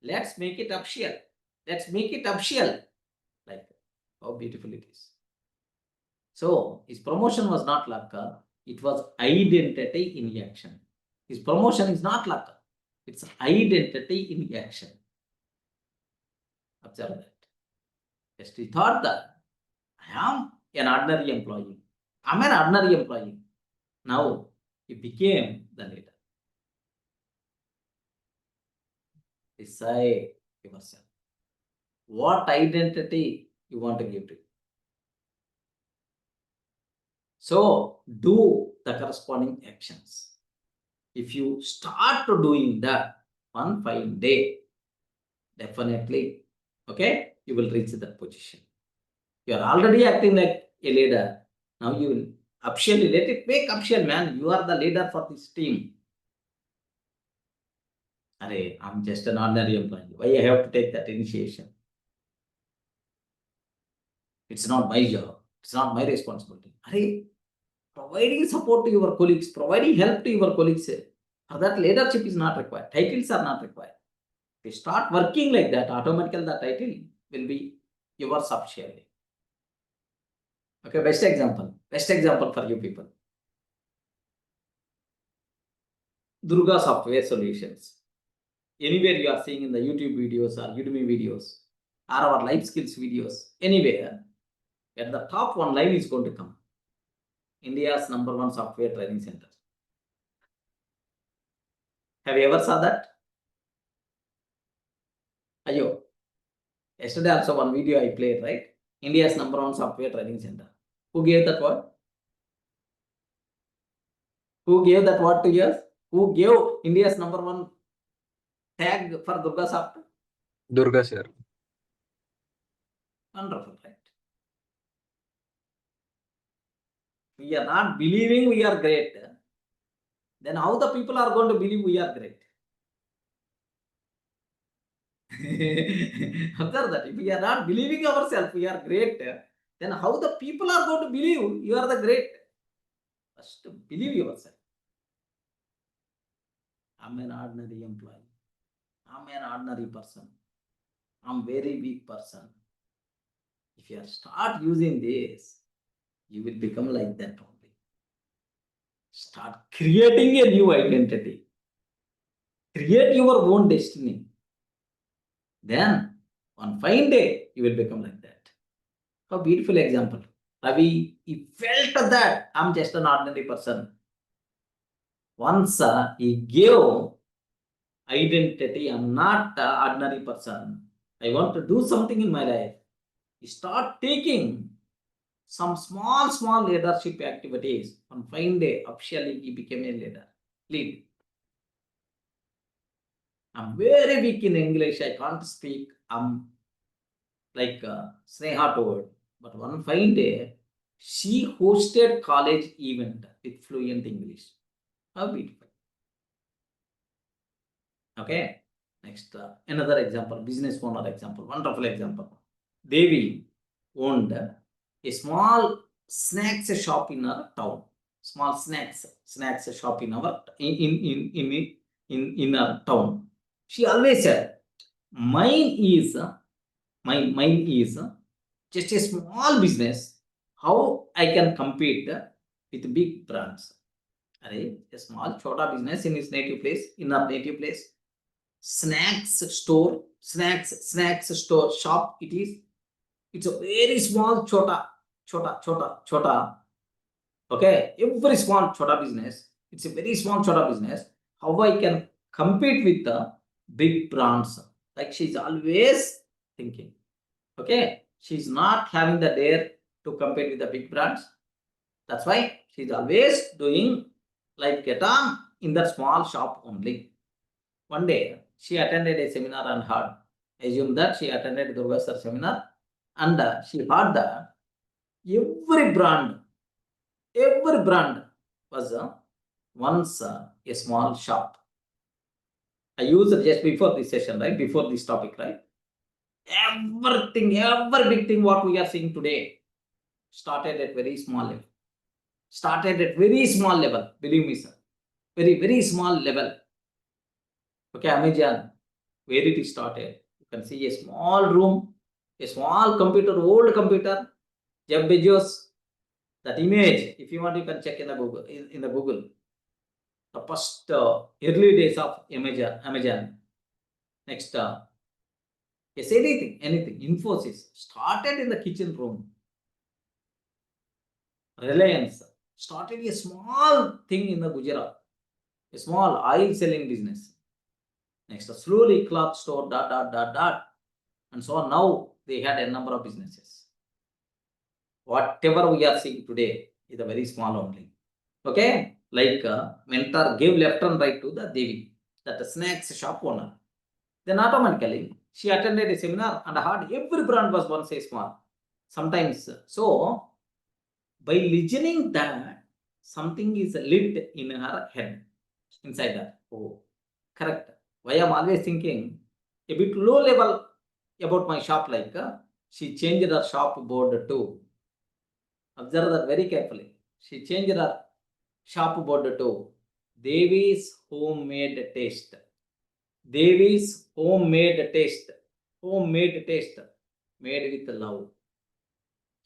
Let's make it official. Like, how beautiful it is. So, his promotion was not luck. It was identity in action. His promotion is not luck. It's identity in action. Observe that. Just he thought that I am an ordinary employee. Now he became the leader. Decide yourself. What identity you want to give to it. So do the corresponding actions. If you start doing that one fine day, definitely, okay, you will reach that position. You are already acting like a leader. Now you will officially let it make official, man. You are the leader for this team. Arey, I'm just an ordinary employee. Why I have to take that initiation? It's not my job. It's not my responsibility. Arey, providing support to your colleagues, providing help to your colleagues, for that leadership is not required. Titles are not required. If you start working like that, automatically the title will be yours officially. Okay, best example for you people. Durga Software Solutions. Anywhere you are seeing in the YouTube videos or Udemy videos or our life skills videos, anywhere, at the top one line is going to come. India's #1 software training center. Have you ever saw that? Ayo. Yesterday also one video I played, right? India's #1 software training center. Who gave that word? Who gave that word to you? Who gave India's #1 tag for DurgaSoft? Durga sir. Wonderful, right? We are not believing we are great. Then how the people are going to believe we are great? Observe that. If we are not believing ourselves we are great, then how the people are going to believe you are the great? First, believe yourself. I'm an ordinary employee. I'm an ordinary person. I'm very weak person. If you start using this, you will become like that only. Start creating a new identity. Create your own destiny. Then, one fine day, you will become like that. A beautiful example. Ravi, he felt that I'm just an ordinary person. Once he gave identity, I'm not an ordinary person. I want to do something in my life. He start taking some small leadership activities. On fine day, officially he became a lead. I'm very weak in English. I can't speak. I'm like Sneha told. But one fine day, she hosted college event with fluent English. How beautiful. Okay. Next, another example, business owner example, wonderful example. Devi owned a small snacks shop in our town. Small snacks shop in our in our town. She always said, mine is just a small business. How I can compete with big brands? A small chota business in his native place, in our native place. Snacks store shop it is. It's a very small chota. Okay, every small chota business. It's a very small chota business. How I can compete with the big brands? Like she's always thinking. Okay, she's not having the dare to compete with the big brands. That's why she's always doing like get on in that small shop only. One day she attended a seminar and heard. Assume that she attended Durga seminar and she heard that every brand was once a small shop. I used it just before this session, right? Before this topic, right? Everything, every big thing what we are seeing today started at very small level. Believe me, sir. Very small level. Okay, Amazon, where it started. You can see a small room, a small computer, old computer, Jeff Bezos. That image, if you want, you can check in the Google. In the Google, the first early days of Amazon. Next, yes, anything. Infosys started in the kitchen room. Reliance started a small thing in the Gujarat, a small oil selling business. Next, slowly cloth store, and so on. Now they had a number of businesses. Whatever we are seeing today is a very small only. Okay, like mentor gave left and right to the Devi, that snacks shop owner. Then automatically she attended a seminar and heard every brand was once a small. Sometimes, so by listening that, something is lit in her head, inside that. Oh, correct. Why I'm always thinking a bit low level about my shop, like she changed her shop board too. Observe that very carefully. She changed her shop board too. Devi's homemade taste. Devi's homemade taste. Homemade taste. Made with love.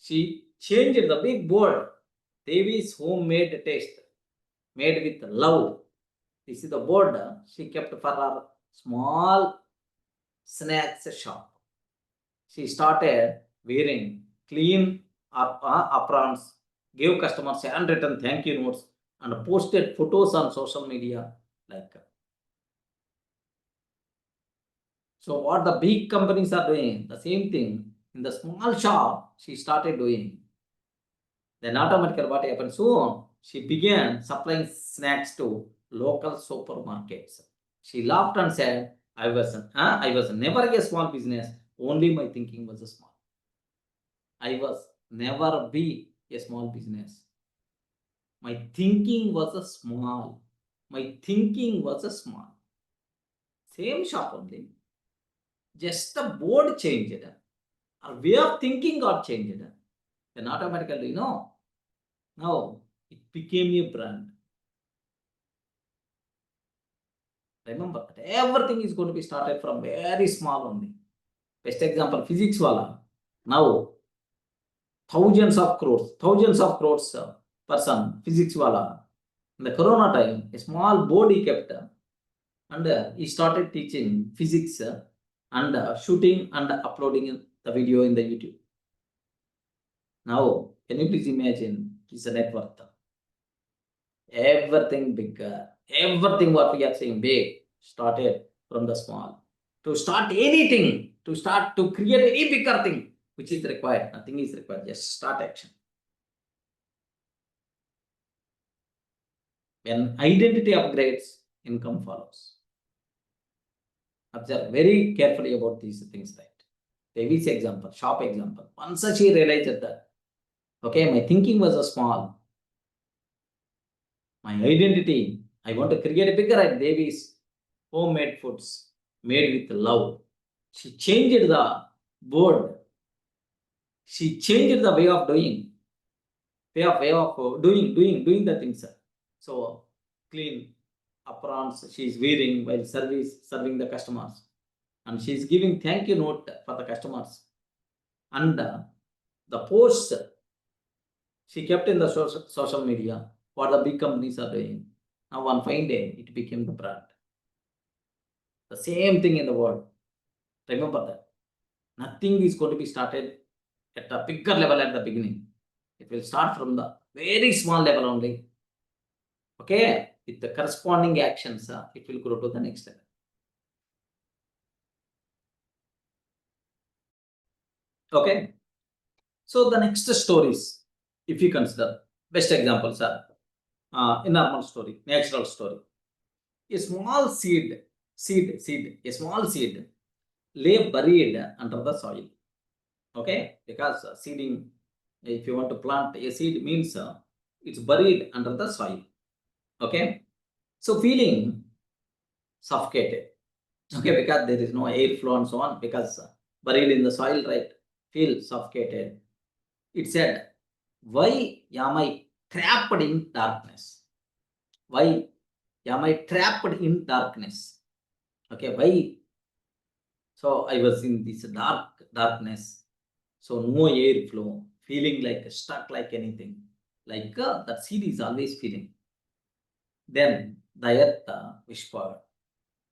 She changed the big board. Devi's homemade taste. Made with love. This is the board she kept for her small snacks shop. She started wearing clean aprons, gave customers handwritten thank you notes, and posted photos on social media. Like, so what the big companies are doing, the same thing in the small shop she started doing. Then automatically what happened? Soon she began supplying snacks to local supermarkets. She laughed and said, I was never a small business, only my thinking was a small. I was never be a small business. My thinking was a small. Same shop only. Just the board changed. Our way of thinking got changed. Then automatically, now it became a brand. Remember that everything is going to be started from very small only. Best example, physics wala. Now, thousands of crores person, physics wala. In the corona time, a small board he kept and he started teaching physics and shooting and uploading the video in the YouTube. Now, can you please imagine his net worth? Everything bigger, everything what we are saying big started from the small. To start anything, to create any bigger thing, which is required, nothing is required, just start action. When identity upgrades, income follows. Observe very carefully about these things, right? Devi's example, shop example. Once she realized that, okay, my thinking was a small. My identity, I want to create a bigger at Devi's homemade foods made with love. She changed the board. She changed the way of doing. Way of doing the things. So clean aprons she is wearing while serving the customers. And she is giving thank you note for the customers. And the posts she kept in the social media, what the big companies are doing. Now one fine day, it became the brand. The same thing in the world. Remember that. Nothing is going to be started at a bigger level at the beginning. It will start from the very small level only. Okay, with the corresponding actions, it will grow to the next level. Okay, so the next stories, if you consider, best examples are a normal story, natural story. A small seed, a small seed lay buried under the soil. Okay, because seeding, if you want to plant a seed, means it's buried under the soil. Okay, so feeling suffocated. Okay, because there is no airflow and so on, because buried in the soil, right? Feel suffocated. It said, why am I trapped in darkness? Why am I trapped in darkness? Okay, why? So I was in this darkness. So no airflow, feeling like stuck like anything. Like that seed is always feeling. Then the earth whispered,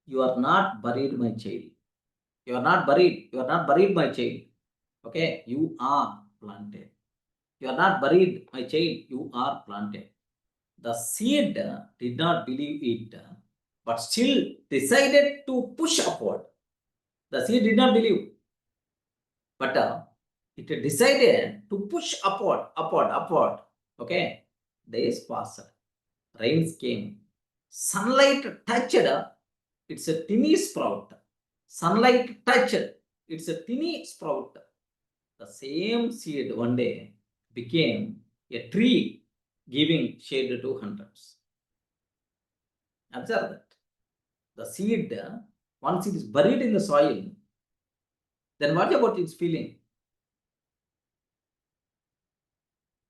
you are not buried, my child. You are not buried. You are not buried, my child. Okay, you are planted. You are not buried, my child. You are planted. The seed did not believe it, but still decided to push upward. The seed did not believe, but it decided to push upward, upward, upward. Okay, days passed, rains came, sunlight touched it's a tiny sprout. Sunlight touched it's a tiny sprout. The same seed one day became a tree giving shade to hundreds. Observe that. The seed, once it is buried in the soil, then what about its feeling?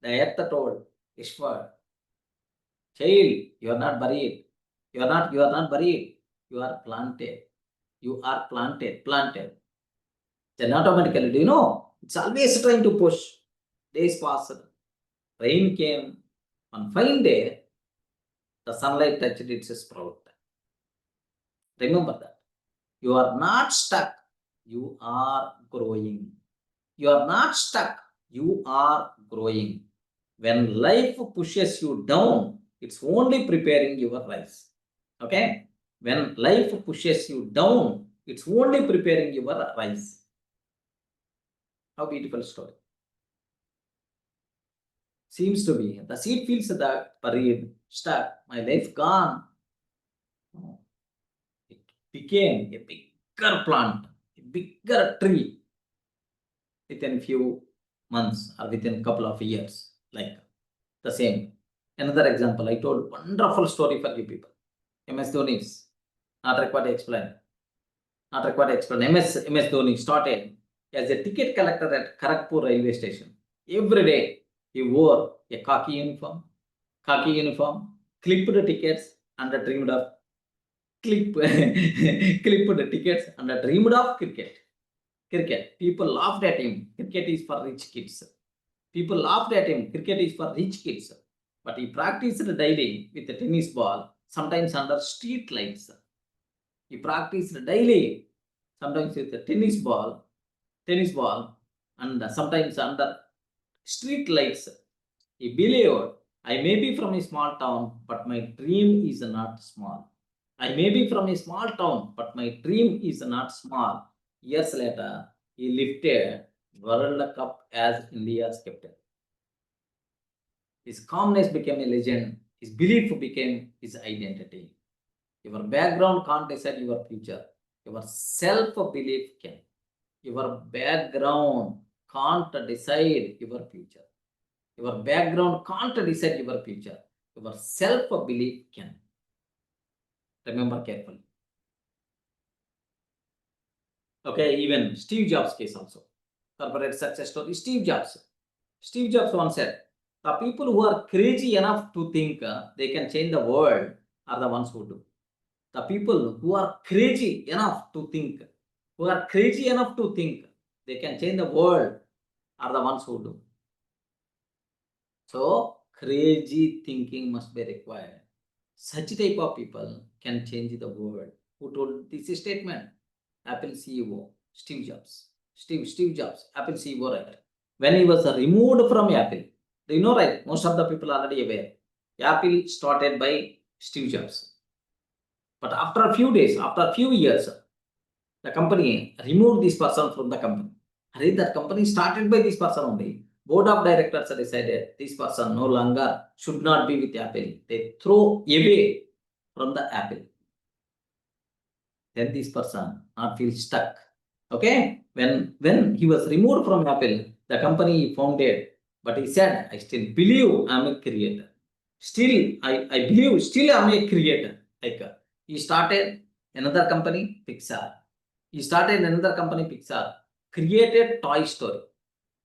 The earth told, whispered, child, you are not buried. You are not buried. You are planted. You are planted. Then automatically, do you know? It's always trying to push. Days passed. Rain came. On fine day, the sunlight touched its sprout. Remember that. You are not stuck. You are growing. You are not stuck. You are growing. When life pushes you down, it's only preparing your rise. Okay? When life pushes you down, it's only preparing your rise. How beautiful story. Seems to be. The seed feels that buried, stuck, my life gone. It became a bigger plant, a bigger tree within few months or within a couple of years. Like the same. Another example, I told wonderful story for you people. MS Dhoni is not required to explain. Not required to explain. MS Dhoni started as a ticket collector at Kharagpur railway station. Every day he wore a khaki uniform, clipped the tickets and dreamed of clipped the tickets and dreamed of cricket. People laughed at him. Cricket is for rich kids. People laughed at him. Cricket is for rich kids. But he practiced daily with a tennis ball, sometimes under street lights. He practiced daily, sometimes with a tennis ball, and sometimes under street lights. He believed, I may be from a small town, but my dream is not small. I may be from a small town, but my dream is not small. Years later, he lifted World Cup as India's captain. His calmness became a legend. His belief became his identity. Your background can't decide your future. Your self-belief can. Your background can't decide your future. Your background can't decide your future. Your self-belief can. Remember carefully. Okay, even Steve Jobs' case also. Corporate success story. Steve Jobs. Steve Jobs once said, the people who are crazy enough to think they can change the world are the ones who do. The people who are crazy enough to think, they can change the world are the ones who do. So, crazy thinking must be required. Such type of people can change the world. Who told this statement? Apple CEO, Steve Jobs. Steve Jobs, Apple CEO, right? when he was removed from Apple. Do you know, right? Most of the people are already aware. Apple started by Steve Jobs. But after a few days, after a few years, the company removed this person from the company. That company started by this person only. Board of directors decided this person no longer should not be with Apple. They throw away from the Apple. Then this person not feel stuck. Okay, when he was removed from Apple, the company he founded, but he said, I still believe I'm a creator. Still, I believe still I'm a creator. Like he started another company, Pixar. He started another company, Pixar, created Toy Story,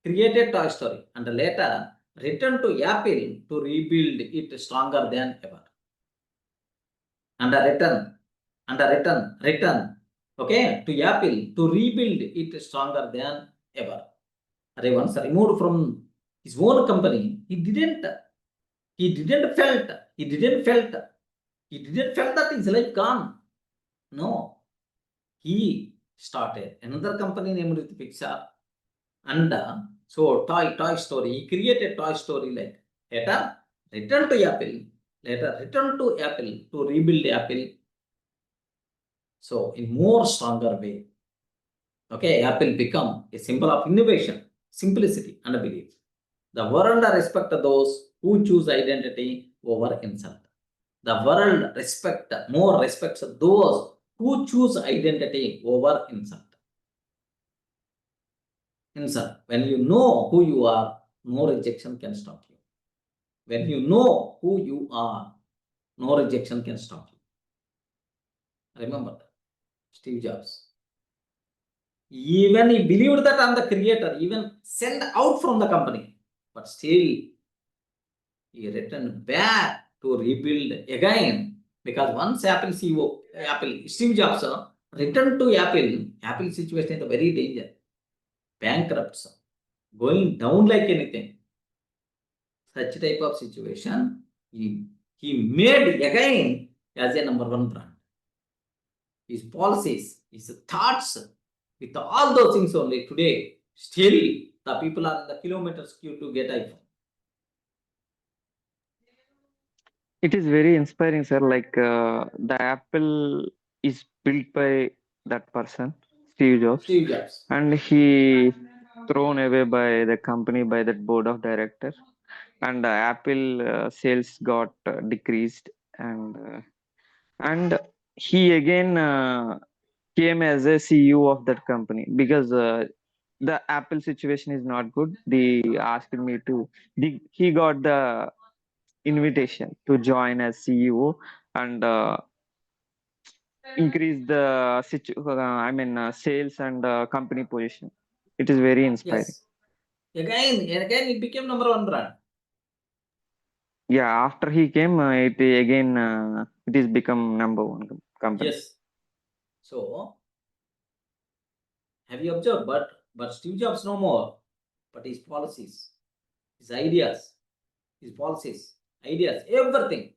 and later returned to Apple to rebuild it stronger than ever. And return, okay, to Apple to rebuild it stronger than ever. Once removed from his own company, he didn't felt that his life gone. No, he started another company named with Pixar, and so Toy Story. He created Toy Story like later returned to Apple, to rebuild Apple. So in more stronger way. Okay, Apple become a symbol of innovation, simplicity, and belief. The world respect those who choose identity over insult. The world respects those who choose identity over insult. When you know who you are, no rejection can stop you. When you know who you are, no rejection can stop you. Remember that. Steve Jobs. Even he believed that I'm the creator, even sent out from the company, but still he returned back to rebuild again, because once Apple CEO, Steve Jobs returned to Apple situation is a very danger, bankrupt, going down like anything. Such type of situation, he made again as a number one brand. His policies, his thoughts, with all those things only today, still the people are in the kilometers queue to get iPhone. It is very inspiring, sir. Like the Apple is built by that person, Steve Jobs, Steve Jobs. and he thrown away by the company, by that board of directors, and Apple sales got decreased, and he again came as a CEO of that company because the Apple situation is not good. They asked me to. He got the invitation to join as CEO and increase the sales and company position. It is very inspiring. Yes. Again, it became number one brand. Yeah, after he came, it is become number one company. Yes. So, have you observed? But Steve Jobs no more. But his policies, his ideas, everything.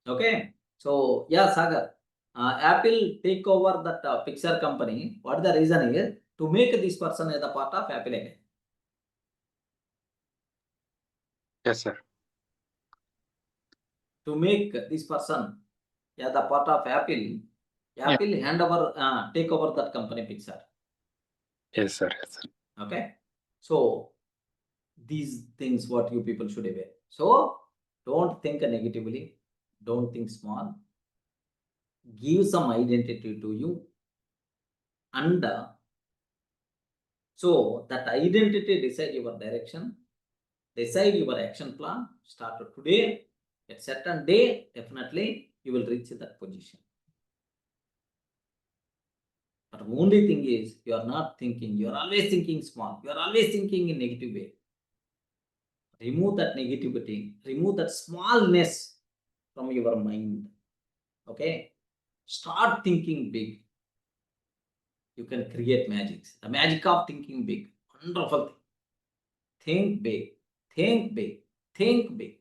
Okay. So yeah, Sagar. Apple take over that Pixar company. What the reason is? To make this person as a part of Apple again. Yes, sir. To make this person as the part of Apple, take over that company Pixar. Yes, sir. Yes, sir. Okay. So these things what you people should aware. So don't think negatively. Don't think small. Give some identity to you, and so that identity decide your direction, decide your action plan. Start today. At certain day, definitely you will reach that position. But the only thing is you are not thinking. You are always thinking small. You are always thinking in negative way. Remove that negativity. Remove that smallness from your mind. Okay. Start thinking big. You can create magics. The magic of thinking big. Wonderful thing. Think big. Think big. Think big.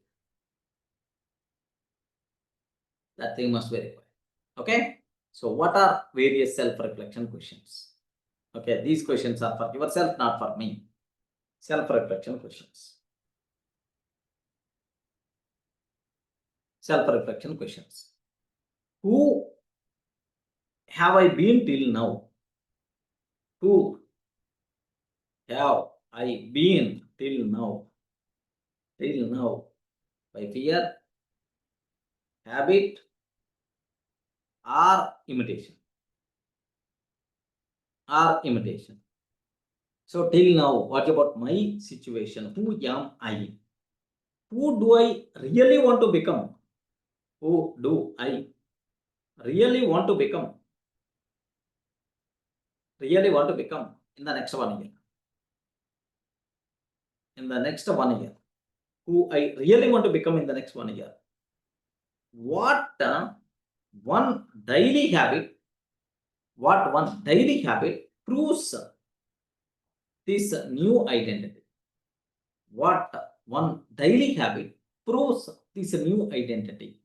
That thing must be required. Okay. So what are various self-reflection questions? Okay, these questions are for yourself, not for me. Self-reflection questions. Self-reflection questions. Who have I been till now? Who have I been till now? Till now. By fear, habit, or imitation? Or imitation. So till now, what about my situation? Who am I? Who do I really want to become? Who do I really want to become? Really want to become in the next 1 year? In the next 1 year. Who I really want to become in the next 1 year? What one daily habit? What one daily habit proves this new identity? What one daily habit proves this new identity?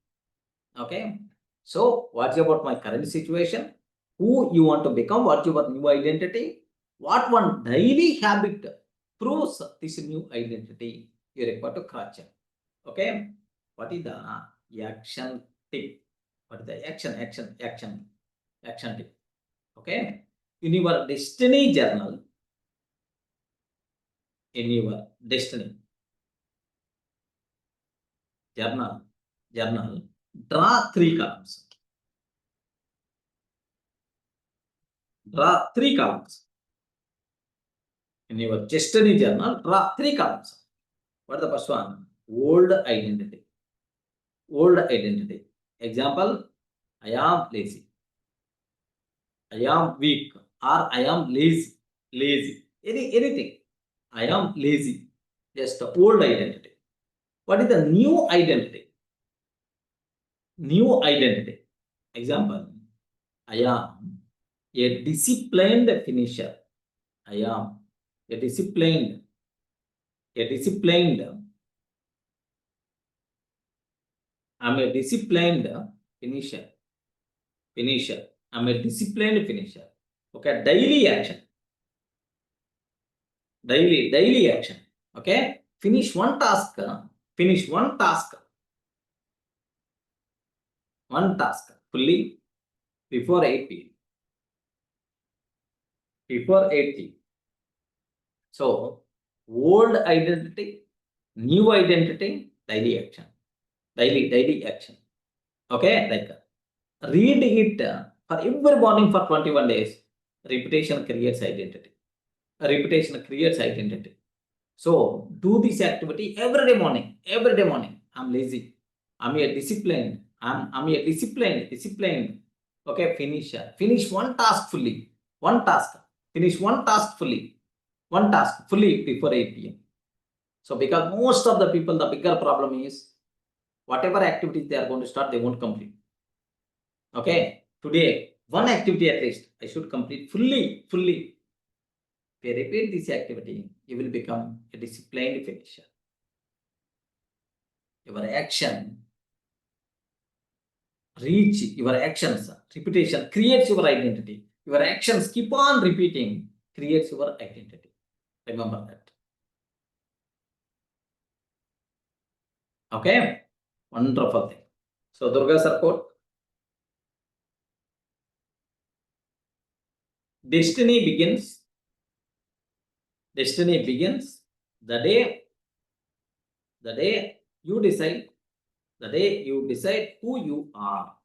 Okay. So, what's about my current situation? Who you want to become? What's your new identity? What one daily habit proves this new identity? You require to cross check. Okay. What is the action tip? What is the action tip? Okay. In your destiny journal, in your destiny journal, draw 3 columns. Draw 3 columns. In your destiny journal, draw 3 columns. What is the first one? Old identity. Old identity. Example, I am lazy. I am weak. Or I am lazy. Anything. I am lazy. Just old identity. What is the new identity? New identity. Example, I am a disciplined finisher. I am a disciplined. I'm a disciplined finisher. I'm a disciplined finisher. Okay, daily action. Daily action. Okay, finish one task. One task fully before 8 p.m. Before 8 p.m. So, old identity, new identity, daily action. Daily action. Okay, like read it for every morning for 21 days. Repetition creates identity. So do this activity every day morning. I'm lazy. I'm a disciplined. I'm a disciplined. Okay, finish one task fully. Finish one task fully. Before 8 p.m. So because most of the people, the bigger problem is whatever activities they are going to start, they won't complete. Okay, today one activity at least I should complete fully. If you repeat this activity, you will become a disciplined finisher. Your action reach your actions. Repetition creates your identity. Your actions keep on repeating, creates your identity. Remember that. Okay, wonderful thing. So Durga support. Destiny begins the day you decide who you are.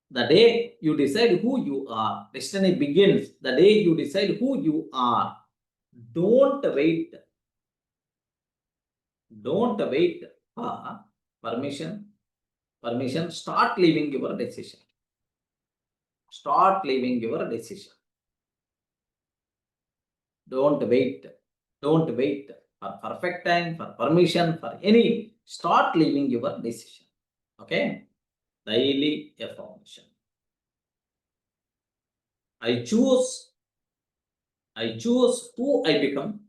The day you decide who you are. Destiny begins the day you decide who you are. Don't wait for permission. Start living your decision. Don't wait for perfect time, for permission, for any. Start living your decision. Okay. Daily affirmation. I choose who I become.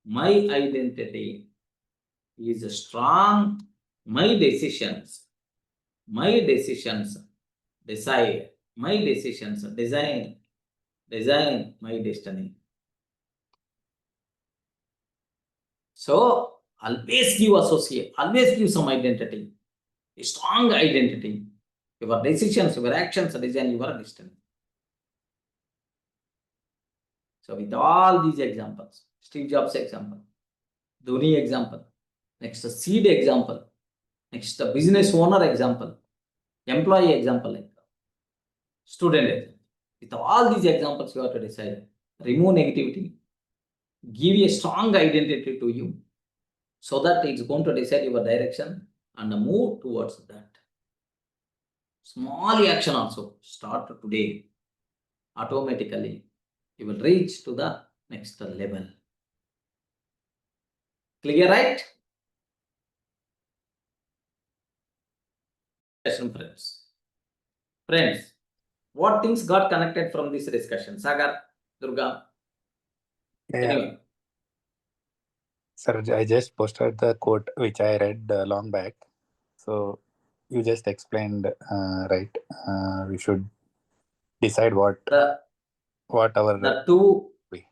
My identity is strong. My decisions My decisions decide. My decisions design my destiny. So always give associate, always give some identity, a strong identity. Your decisions, your actions design your destiny. So with all these examples, Steve Jobs example, Dhoni example, next seed example, next business owner example, employee example, student example. With all these examples, you have to decide, remove negativity, give a strong identity to you, so that it's going to decide your direction and move towards that. Small action also start today. Automatically, you will reach to the next level. Clear, right? Friends, what things got connected from this discussion? Sagar, Durga, anyone? Sir, I just posted the quote which I read long back. So you just explained right. We should decide what our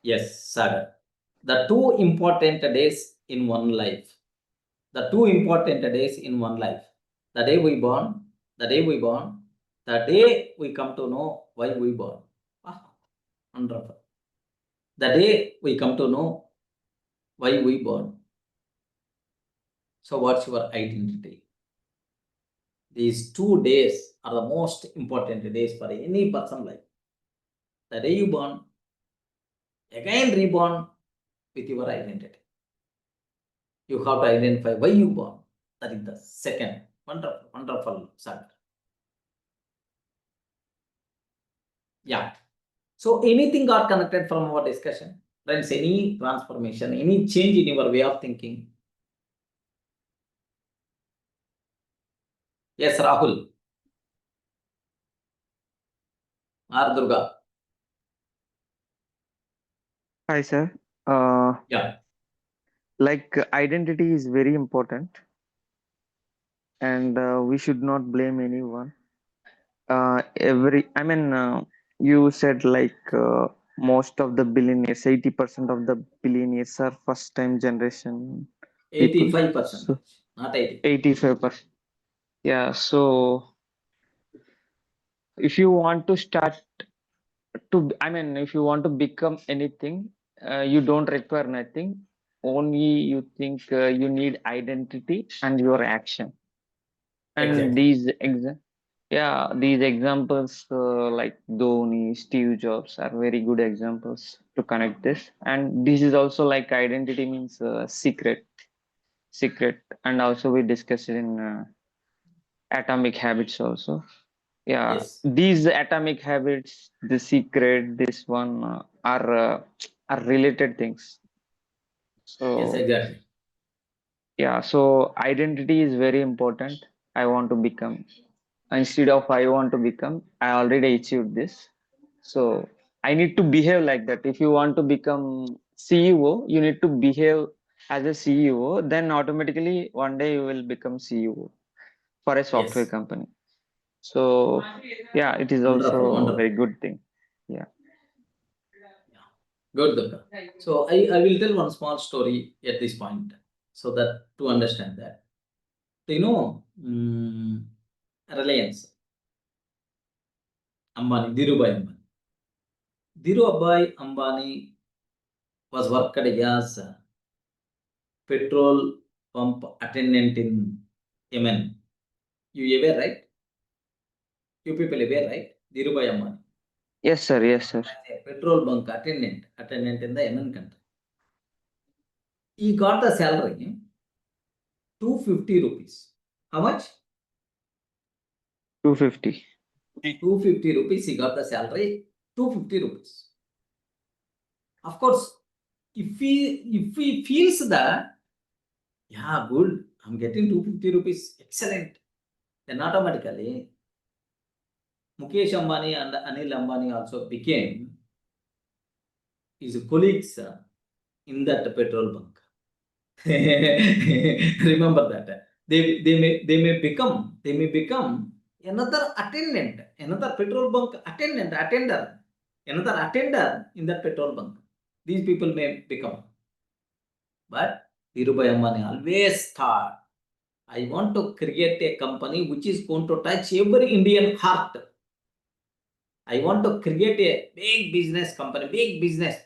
Yes, Sagar. The 2 important days in one life. The 2 important days in one life. The day we born, the day we come to know why we born. Wonderful. The day we come to know why we born. So what's your identity? These 2 days are the most important days for any person life. The day you born, again reborn with your identity. You have to identify why you born. That is the second. Wonderful, Sagar. Yeah. So anything got connected from our discussion? Friends, any transformation, any change in your way of thinking? Yes, Rahul. Or Durga. Hi, sir. Yeah. Like identity is very important, and we should not blame anyone. You said like most of the billionaires, 80% of the billionaires are first-time generation people. 85%, So not 80. 85%. Yeah. So if you want to start if you want to become anything, you don't require nothing. Only you think you need identity and your action. And Exactly. these examples like Dhoni, Steve Jobs are very good examples to connect this. And this is also like identity means secret, and also we discussed it in atomic habits also. Yeah, Yes. these atomic habits, the secret, this one are related things. Yes, So exactly. yeah, so identity is very important. I want to become. Instead of I want to become, I already achieved this. So I need to behave like that. If you want to become CEO, you need to behave as a CEO. Then automatically one day you will become CEO for a software Yes. company. So yeah, it is also a Wonderful. very good thing. Yeah. Good, Durga. So I will tell one small story at this point, so that to understand that. You know, Reliance, Ambani, Dhirubhai Ambani. Dhirubhai Ambani was worked as a petrol pump attendant in Yemen. You aware, right? You people aware, right? Dhirubhai Ambani. Yes, sir. Yes, sir. Petrol bunk attendant in the Yemen country. He got the salary 250 rupees. How much? 250. 250 rupees. He got the salary 250 rupees. Of course, if he feels that, yeah, good, I'm getting 250 rupees, excellent, then automatically Mukesh Ambani and Anil Ambani also became his colleagues in that petrol bunk. Remember that. they may become another attendant, another petrol bunk attender, another attender in that petrol bunk. These people may become. But Dhirubhai Ambani always thought, I want to create a company which is going to touch every Indian heart. I want to create a big business company, big business,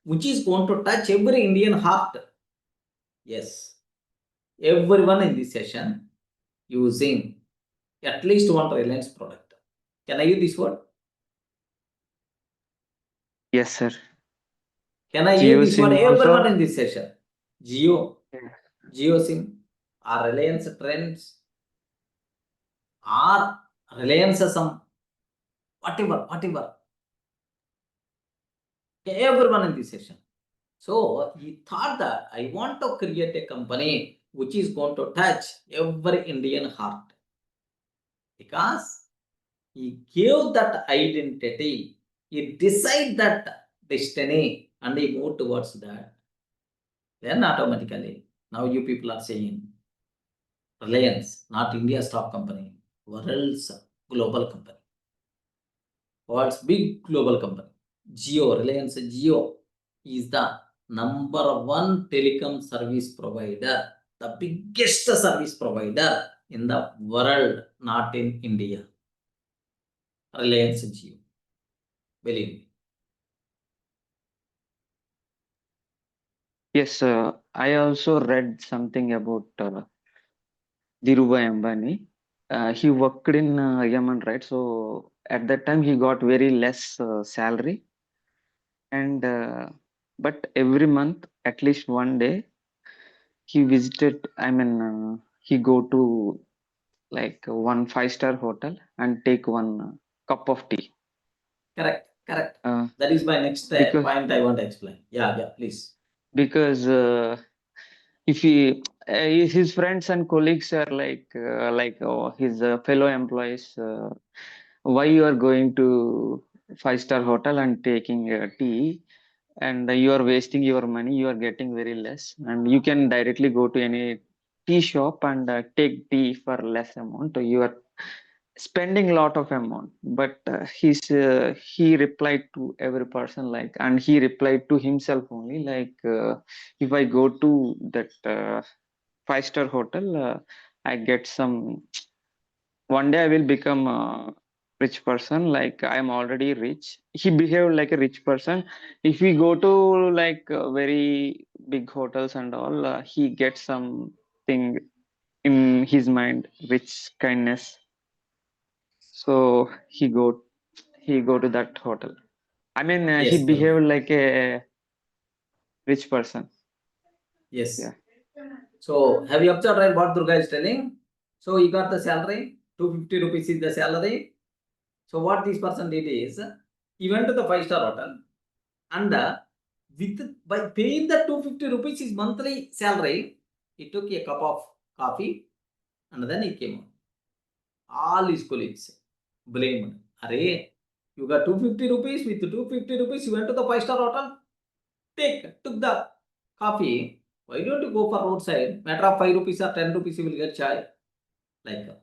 which is going to touch every Indian heart. Yes, everyone in this session using at least one Reliance product. Can I use this word? Yes, sir. Can I Jio use this word? SIM also? Everyone in this session. Jio Yeah. SIM, or Reliance Trends, or Reliance some, whatever. Everyone in this session. So he thought that I want to create a company which is going to touch every Indian heart. Because he gave that identity, he decided that destiny, and he moved towards that. Then automatically, now you people are saying Reliance, not India's top company, world's global company. World's big global company. Reliance Jio is the #1 telecom service provider, the biggest service provider in the world, not in India. Reliance Jio. Believe me. Yes, I also read something about Dhirubhai Ambani. He worked in Yemen, right? So at that time he got very less salary, and but every month, at least one day, he visited. He go to like one 5-star hotel and take one cup of tea. Correct. Uh, That is my next because point I want to explain. Yeah, please. because if he his friends and colleagues are like his fellow employees, why you are going to 5-star hotel and taking tea, and you are wasting your money, you are getting very less, and you can directly go to any tea shop and take tea for less amount. You are spending a lot of amount. But he replied to every person, like, and he replied to himself only, like, if I go to that 5-star hotel, I get some, one day I will become a rich person, like I am already rich. He behaved like a rich person. If we go to like very big hotels and all, he gets something in his mind, rich kindness. So he go to that hotel. He Yes, Durga. behaved like a rich person. Yes. Yeah. So have you observed right what Durga is telling? So he got the salary, 250 rupees is the salary. So what this person did is, he went to the 5-star hotel, and by paying the 250 rupees his monthly salary, he took a cup of coffee, and then he came out. All his colleagues blamed. Arey, you got 250 rupees, with 250 rupees you went to the 5-star hotel, took the coffee. Why don't you go for roadside? Matter of 5 rupees or 10 rupees you will get chai. Like that.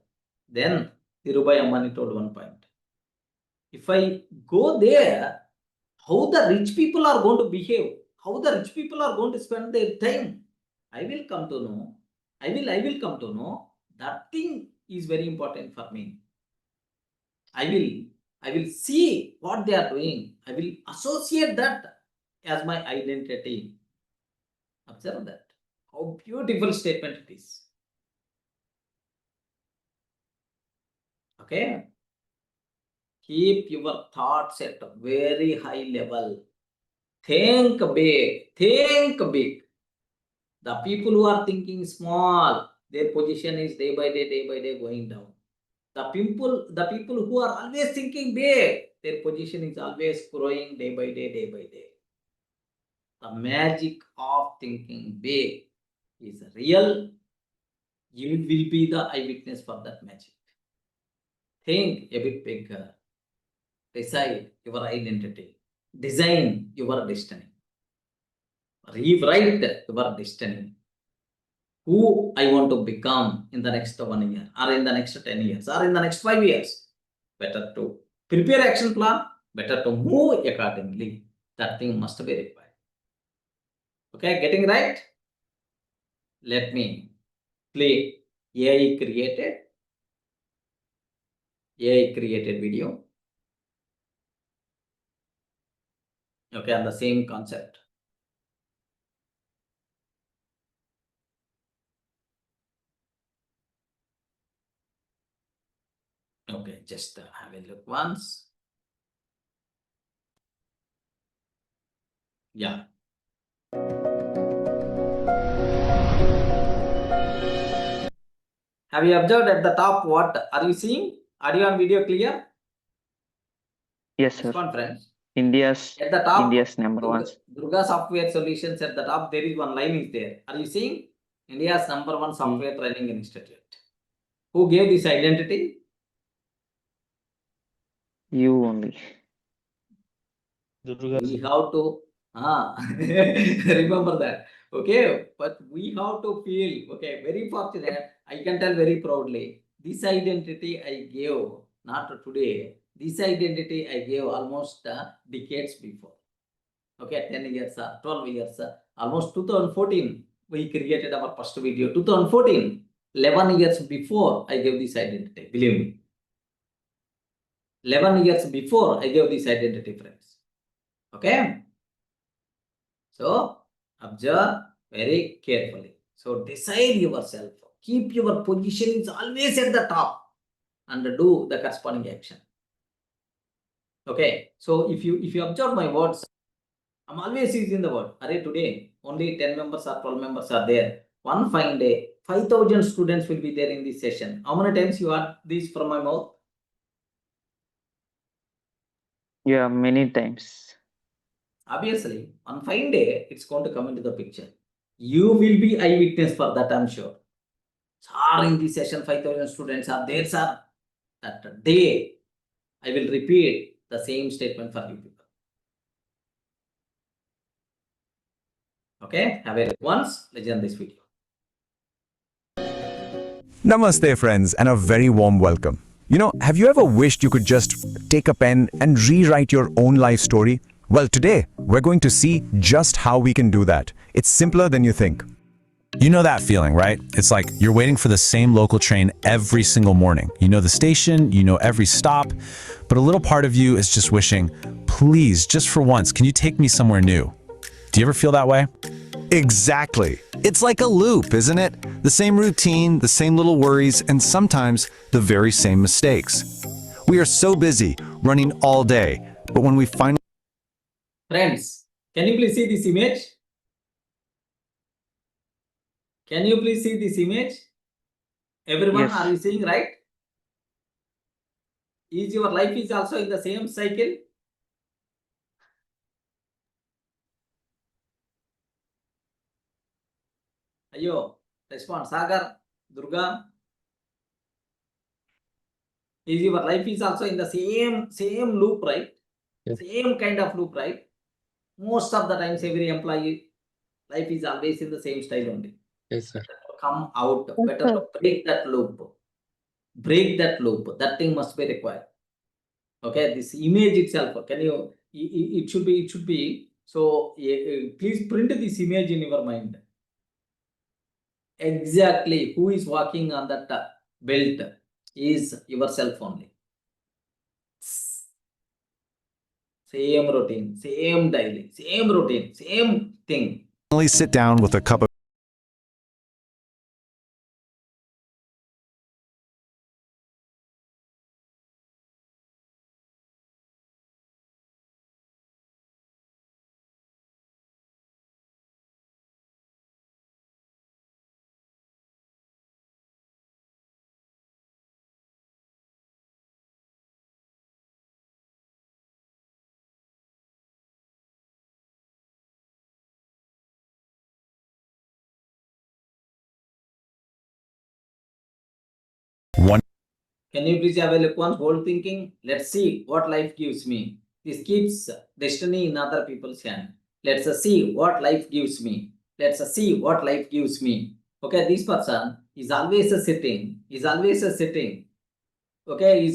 Then Dhirubhai Ambani told one point. If I go there, how the rich people are going to behave, how the rich people are going to spend their time, I will come to know. I will come to know. That thing is very important for me. I will see what they are doing. I will associate that as my identity. Observe that. How beautiful statement it is. Okay. Keep your thoughts at a very high level. Think big. Think big. The people who are thinking small, their position is day by day going down. The people who are always thinking big, their position is always growing day by day. The magic of thinking big is real. You will be the eyewitness for that magic. Think a bit bigger. Decide your identity. Design your destiny. Rewrite your destiny. who I want to become in the next 1 year, or in the next 10 years, or in the next 5 years. Better to prepare action plan, better to move accordingly. That thing must be required. Okay, getting right? Let me play AI created video. Okay, on the same concept. Okay, just have a look once. Yeah. Have you observed at the top what are you seeing? Audio and video clear? Yes, sir. Conference. India's At the top, India's number one. Durga Software Solutions at the top, there is one line is there. Are you seeing? India's number one software training institute. Who gave this identity? You only. We have to remember that. Okay, but we have to feel okay, very fortunate. I can tell very proudly. This identity I gave not today. This identity I gave almost decades before. Okay, 10 years, 12 years, almost 2014, we created our first video. 2014, 11 years before I gave this identity, believe me. 11 years before I gave this identity, friends. Okay? So, observe very carefully. So, decide yourself. Keep your position is always at the top and do the corresponding action. Okay? So, if you observe my words, I'm always using the word. Array, today, only 10 members or 12 members are there. One fine day, 5,000 students will be there in this session. How many times you heard this from my mouth? Yeah, many times. Obviously, on fine day, it's going to come into the picture. You will be eyewitness for that, I'm sure. Sir, in this session, 5,000 students are there, sir. That day, I will repeat the same statement for you people. Okay, have a look once. Let's end this video. Namaste, friends, and a very warm welcome. You know, have you ever wished you could just take a pen and rewrite your own life story? Well, today, we're going to see just how we can do that. It's simpler than you think. You know that feeling, right? It's like you're waiting for the same local train every single morning. You know the station, you know every stop, but a little part of you is just wishing, please, just for once, can you take me somewhere new? Do you ever feel that way? Exactly. It's like a loop, isn't it? The same routine, the same little worries, and sometimes the very same mistakes. We are so busy, running all day, but when we finally... Friends, can you please see this image? Can you please see this image? Everyone, Yes. are you seeing right? Is your life is also in the same cycle? Ayo, respond. Sagar, Durga. Is your life is also in the same loop, right? Yes. Same kind of loop, right? Most of the times, every employee life is always in the same style only. Yes, sir. Come out, better to break that loop. Break that loop. That thing must be required. Okay, this image itself, can you? It should be. So please print this image in your mind. Exactly who is walking on that belt is yourself only. Same routine, same daily, same routine, same thing. sit down with a cup of one. Can you please have a look once, whole thinking? Let's see what life gives me. This keeps destiny in other people's hand. Let's see what life gives me. Let's see what life gives me. Okay, this person is always sitting, okay,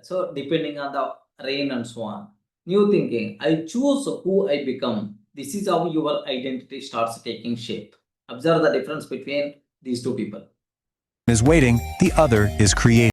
so depending on the rain and so on. New thinking, I choose who I become. This is how your identity starts taking shape. Observe the difference between these two people. Is waiting, the other is creating.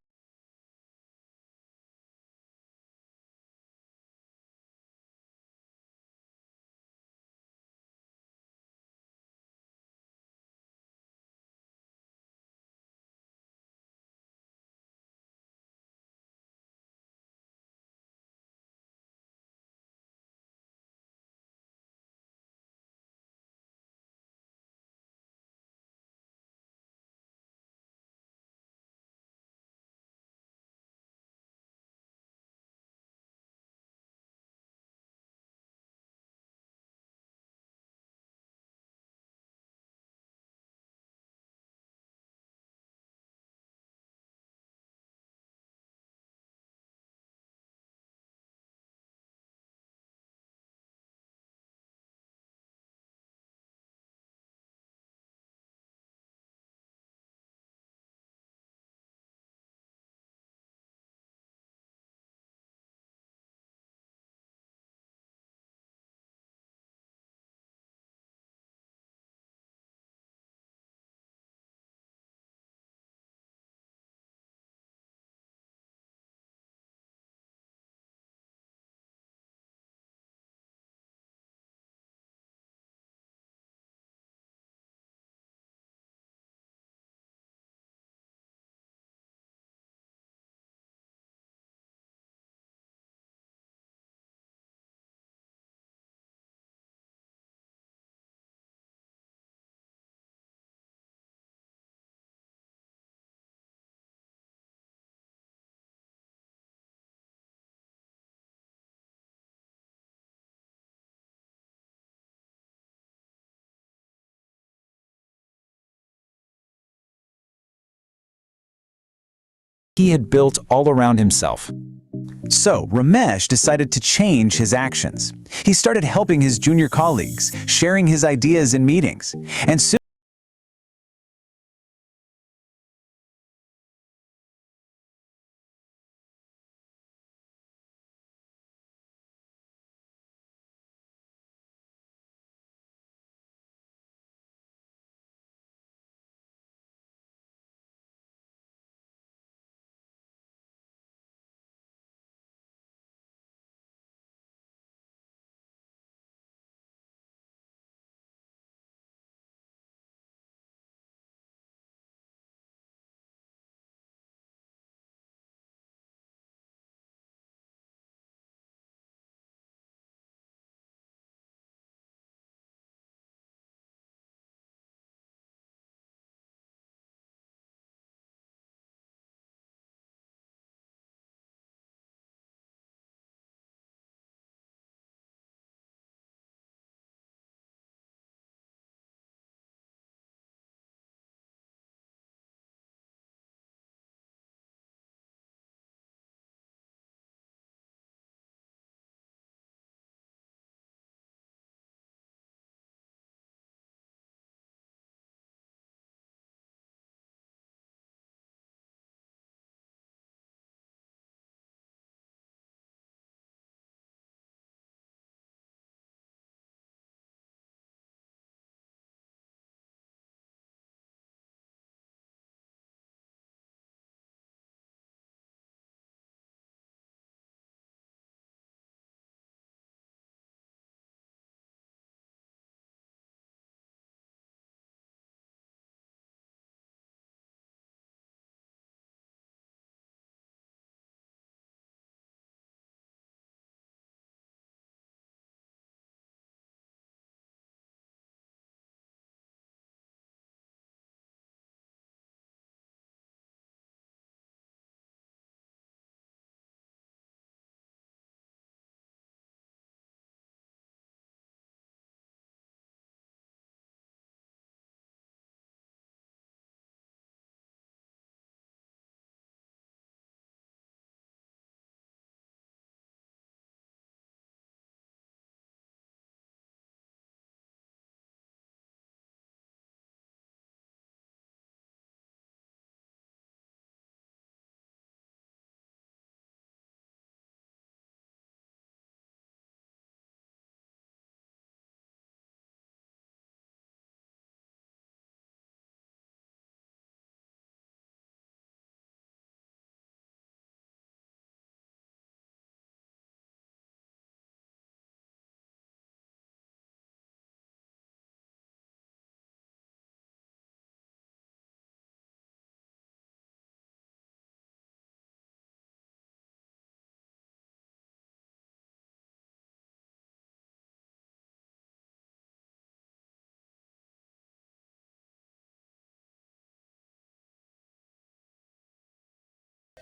He had built all around himself. So, Ramesh decided to change his actions. He started helping his junior colleagues, sharing his ideas in meetings, and soon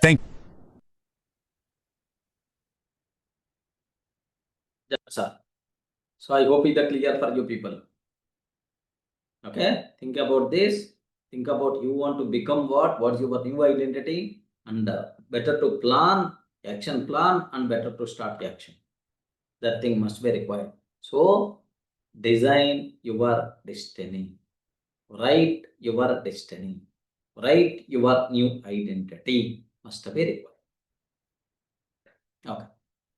Thank That's all. So I hope it's clear for you people. Okay, think about this. Think about you want to become what? What's your new identity? And better to plan, action plan, and better to start the action. That thing must be required. So design your destiny. Write your destiny. Write your new identity. Must be required. Okay.